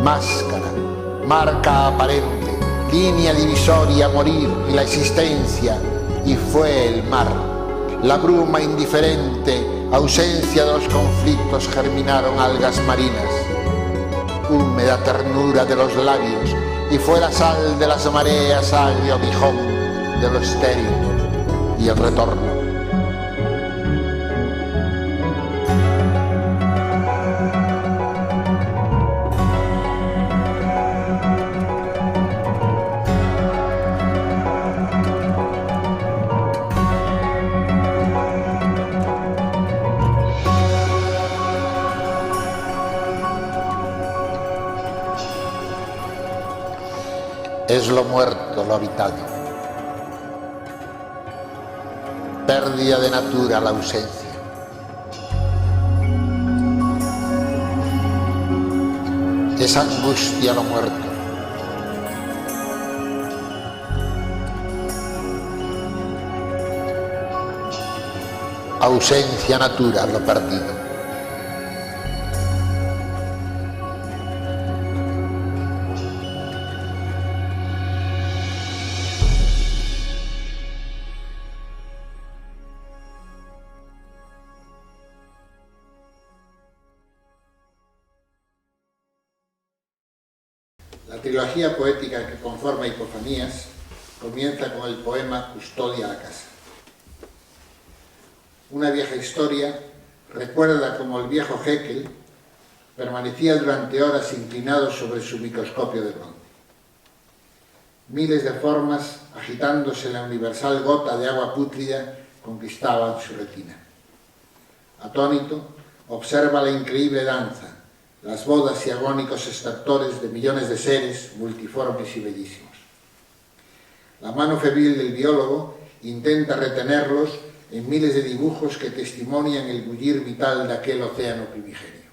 máscara, marca aparente, línea divisoria, morir y la existencia, y fue el mar, la bruma indiferente, ausencia de los conflictos, germinaron algas marinas, húmeda ternura de los labios, y fue la sal de las mareas, agrio aguijón de lo estéril y el retorno. Es lo muerto lo habitado. Pérdida de natura la ausencia. Es angustia lo muerto. Ausencia natura lo perdido. La trilogía poética que conforma Hipofanías comienza con el poema Custodia la casa. Una vieja historia recuerda cómo el viejo Haeckel permanecía durante horas inclinado sobre su microscopio de bronce. Miles de formas, agitándose en la universal gota de agua pútrida, conquistaban su retina. Atónito, observa la increíble danza, las bodas y agónicos estertores de millones de seres multiformes y bellísimos. La mano febril del biólogo intenta retenerlos en miles de dibujos que testimonian el bullir vital de aquel océano primigenio.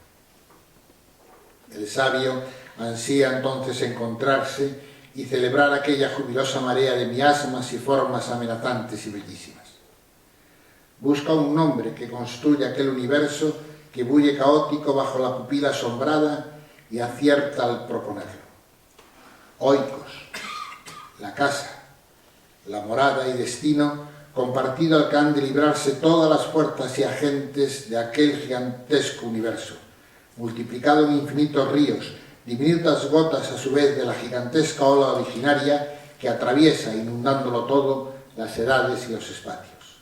El sabio ansía entonces encontrarse y celebrar aquella jubilosa marea de miasmas y formas amenazantes y bellísimas. Busca un nombre que construya aquel universo que bulle caótico bajo la pupila asombrada y acierta al proponerlo. Oikos, la casa, la morada y destino compartido al que han de librarse todas las fuerzas y agentes de aquel gigantesco universo, multiplicado en infinitos ríos, diminutas gotas a su vez de la gigantesca ola originaria que atraviesa, inundándolo todo, las edades y los espacios.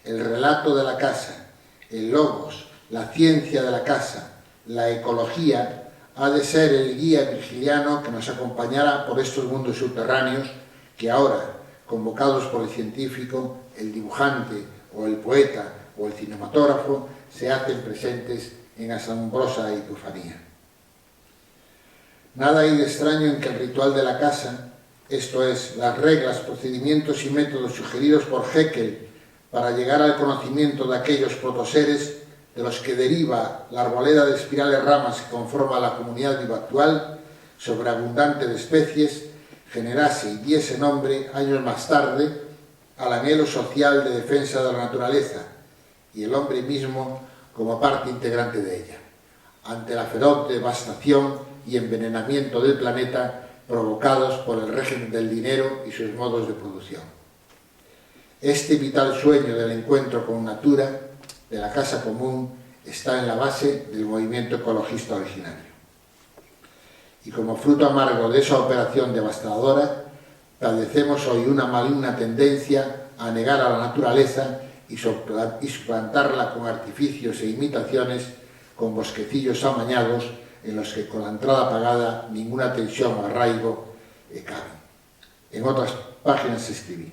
El relato de la casa, el logos, la ciencia de la casa, la ecología, ha de ser el guía virgiliano que nos acompañará por estos mundos subterráneos que ahora, convocados por el científico, el dibujante o el poeta o el cinematógrafo, se hacen presentes en asombrosa epifanía. Nada hay de extraño en que el ritual de la casa, esto es, las reglas, procedimientos y métodos sugeridos por Haeckel para llegar al conocimiento de aquellos protoseres de los que deriva la arboleda de espirales ramas que conforma la comunidad viva actual, sobreabundante de especies, generase y diese nombre, años más tarde, al anhelo social de defensa de la naturaleza y el hombre mismo como parte integrante de ella, ante la feroz devastación y envenenamiento del planeta provocados por el régimen del dinero y sus modos de producción. Este vital sueño del encuentro con natura, de la casa común, está en la base del movimiento ecologista originario. Y como fruto amargo de esa operación devastadora, padecemos hoy una maligna tendencia a negar a la naturaleza y suplantarla con artificios e imitaciones, con bosquecillos amañados en los que con la entrada pagada ninguna tensión o arraigo cabe. En otras páginas escribí: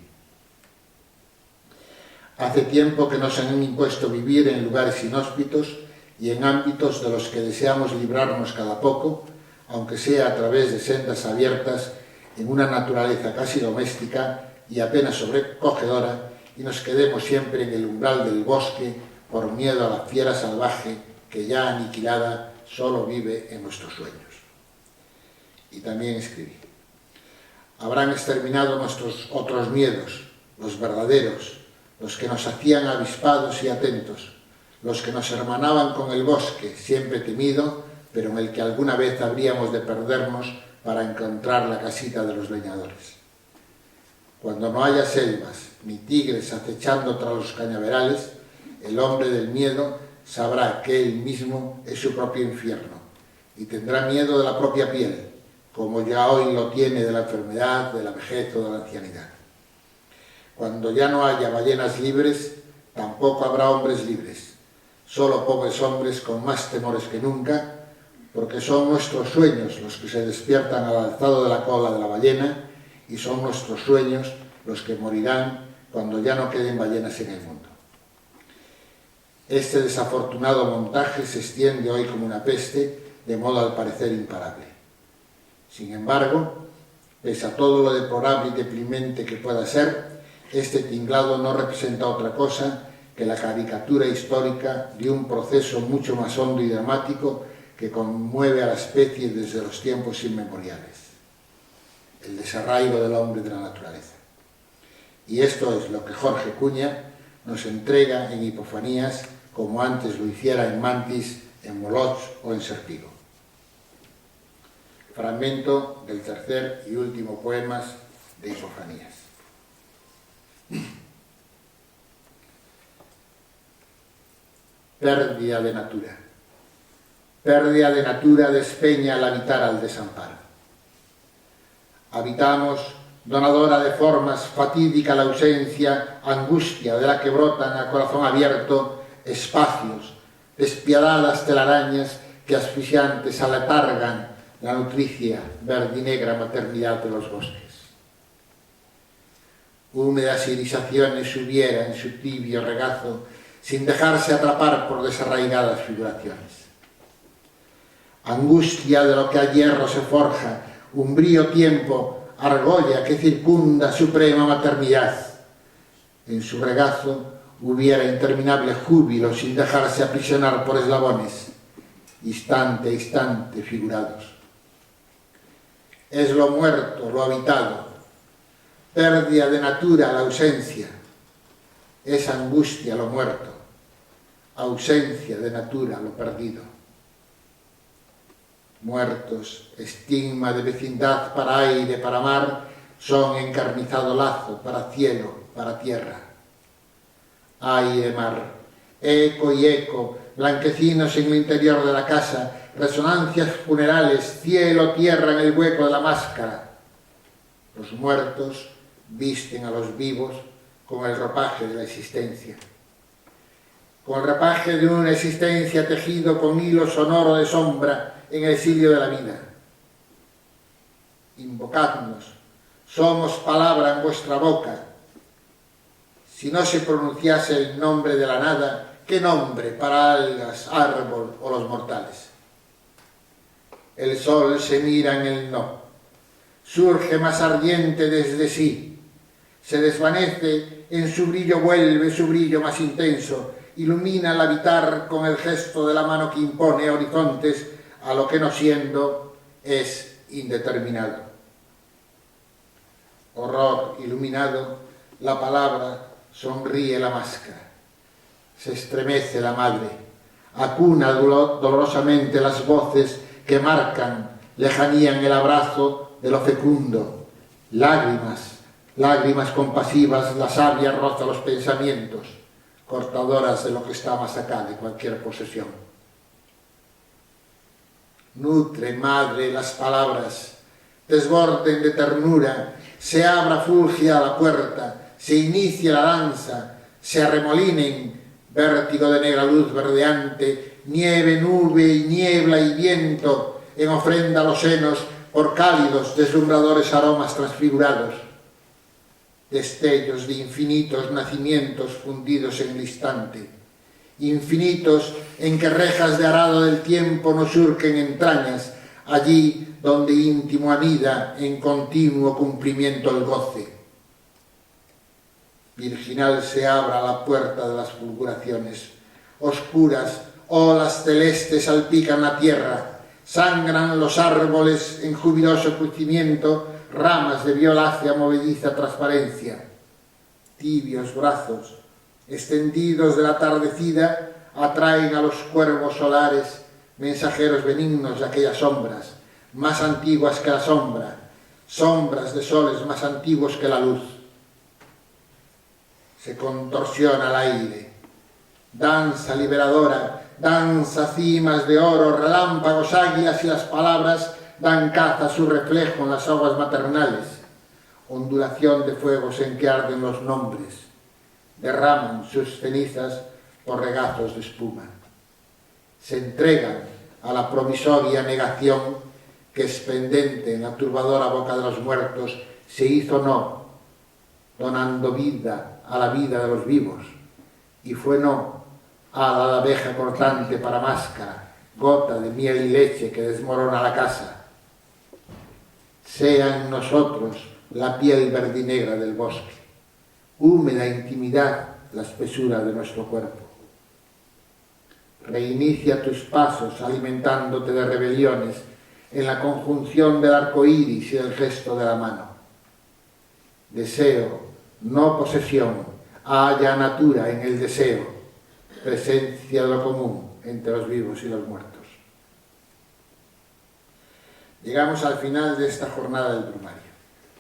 hace tiempo que nos han impuesto vivir en lugares inhóspitos y en ámbitos de los que deseamos librarnos cada poco, aunque sea a través de sendas abiertas en una naturaleza casi doméstica y apenas sobrecogedora, y nos quedemos siempre en el umbral del bosque por miedo a la fiera salvaje que ya aniquilada solo vive en nuestros sueños. Y también escribí: habrán exterminado nuestros otros miedos, los verdaderos, los que nos hacían avispados y atentos, los que nos hermanaban con el bosque, siempre temido, pero en el que alguna vez habríamos de perdernos para encontrar la casita de los leñadores. Cuando no haya selvas ni tigres acechando tras los cañaverales, el hombre del miedo sabrá que él mismo es su propio infierno y tendrá miedo de la propia piel, como ya hoy lo tiene de la enfermedad, de la vejez o de la ancianidad. Cuando ya no haya ballenas libres, tampoco habrá hombres libres, solo pobres hombres con más temores que nunca, porque son nuestros sueños los que se despiertan al alzado de la cola de la ballena y son nuestros sueños los que morirán cuando ya no queden ballenas en el mundo. Este desafortunado montaje se extiende hoy como una peste, de modo al parecer imparable. Sin embargo, Pese a todo lo deplorable y deprimente que pueda ser, este tinglado no representa otra cosa que la caricatura histórica de un proceso mucho más hondo y dramático que conmueve a la especie desde los tiempos inmemoriales: el desarraigo del hombre de la naturaleza. Y esto es lo que Jorge Cuña nos entrega en Hipofanías, como antes lo hiciera en Mantis, en Moloch o en Serpigo. Fragmento del tercer y último poema de Hipofanías. Pérdida de natura. Pérdida de natura despeña al habitar al desamparo. Habitamos, donadora de formas, fatídica la ausencia, angustia de la que brotan a corazón abierto espacios, despiadadas telarañas que asfixiantes aletargan la nutricia verdinegra maternidad de los bosques. Húmedas irisaciones hubiera en su tibio regazo, sin dejarse atrapar por desarraigadas figuraciones. Angustia de lo que a hierro se forja, umbrío tiempo, argolla que circunda suprema maternidad. En su regazo hubiera interminable júbilo sin dejarse aprisionar por eslabones, instante a instante figurados. Es lo muerto, lo habitado, pérdida de natura la ausencia, es angustia lo muerto, ausencia de natura lo perdido. Muertos, estigma de vecindad para aire, para mar, son encarnizado lazo para cielo, para tierra. Aire, mar, eco y eco, blanquecinos en el interior de la casa, resonancias funerales, cielo, tierra en el hueco de la máscara. Los muertos visten a los vivos con el ropaje de la existencia. Con el ropaje de una existencia tejido con hilo sonoro de sombra en el exilio de la vida. Invocadnos, somos palabra en vuestra boca. Si no se pronunciase el nombre de la nada, ¿qué nombre para algas, árbol o los mortales? El sol se mira en el no, surge más ardiente desde sí, se desvanece, en su brillo vuelve su brillo más intenso, ilumina al habitar con el gesto de la mano que impone horizontes a lo que no siendo es indeterminado. Horror iluminado, la palabra, sonríe la máscara, se estremece la madre, acuna dolorosamente las voces que marcan lejanía en el abrazo de lo fecundo, lágrimas, lágrimas compasivas, la savia roza los pensamientos, cortadoras de lo que está más acá de cualquier posesión. Nutre, madre, las palabras, desborden de ternura, se abra fulgia la puerta, se inicia la danza, se arremolinen, vértigo de negra luz verdeante, nieve, nube y niebla y viento, en ofrenda a los senos por cálidos, deslumbradores aromas transfigurados, destellos de infinitos nacimientos fundidos en el instante, infinitos en que rejas de arado del tiempo no surquen entrañas, allí donde íntimo anida en continuo cumplimiento el goce. Virginal se abra la puerta de las fulguraciones, oscuras olas celestes salpican la tierra, sangran los árboles en jubiloso crecimiento, ramas de violácea movediza transparencia, tibios brazos, extendidos de la tardecida, atraen a los cuervos solares, mensajeros benignos de aquellas sombras, más antiguas que la sombra, sombras de soles más antiguos que la luz. Se contorsiona el aire, danza liberadora, danza cimas de oro, relámpagos, águilas y las palabras dan caza a su reflejo en las aguas maternales, ondulación de fuegos en que arden los nombres, derraman sus cenizas por regazos de espuma. Se entregan a la provisoria negación que expendente en la turbadora boca de los muertos se hizo no, donando vida a la vida de los vivos, y fue no a la abeja cortante para máscara, gota de miel y leche que desmorona la casa. sea en nosotros la piel verdinegra del bosque, húmeda intimidad la espesura de nuestro cuerpo. Reinicia tus pasos alimentándote de rebeliones en la conjunción del arco iris y el gesto de la mano. Deseo, no posesión, haya natura en el deseo, presencia de lo común entre los vivos y los muertos. Llegamos al final de esta jornada del Brumario,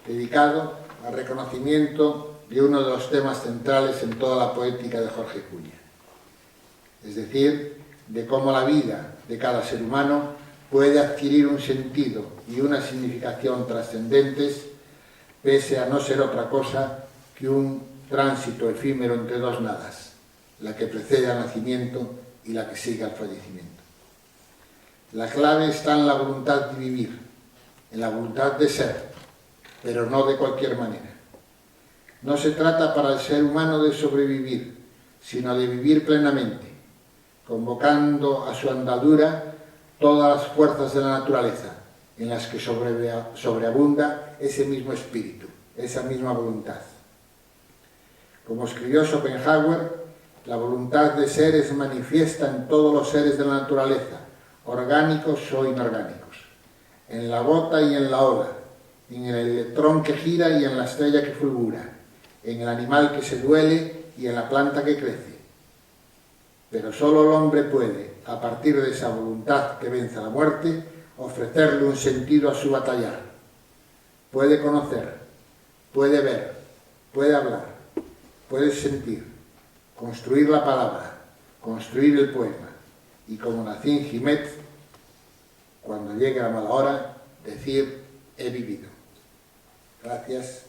dedicado al reconocimiento de uno de los temas centrales en toda la poética de Jorge Cuña, es decir, de cómo la vida de cada ser humano puede adquirir un sentido y una significación trascendentes pese a no ser otra cosa que un tránsito efímero entre dos nadas, la que precede al nacimiento y la que sigue al fallecimiento. La clave está en la voluntad de vivir, en la voluntad de ser, pero no de cualquier manera. No se trata para el ser humano de sobrevivir, sino de vivir plenamente, convocando a su andadura todas las fuerzas de la naturaleza, en las que sobreabunda ese mismo espíritu, esa misma voluntad. Como escribió Schopenhauer, la voluntad de ser es manifiesta en todos los seres de la naturaleza, orgánicos o inorgánicos, en la gota y en la ola, en el electrón que gira y en la estrella que fulgura, en el animal que se duele y en la planta que crece. Pero solo el hombre puede, a partir de esa voluntad que vence a la muerte, ofrecerle un sentido a su batallar. Puede conocer, puede ver, puede hablar, puede sentir, construir la palabra, construir el poema y, como Nassim Hamed, cuando llegue la mala hora, decir: he vivido. Gracias.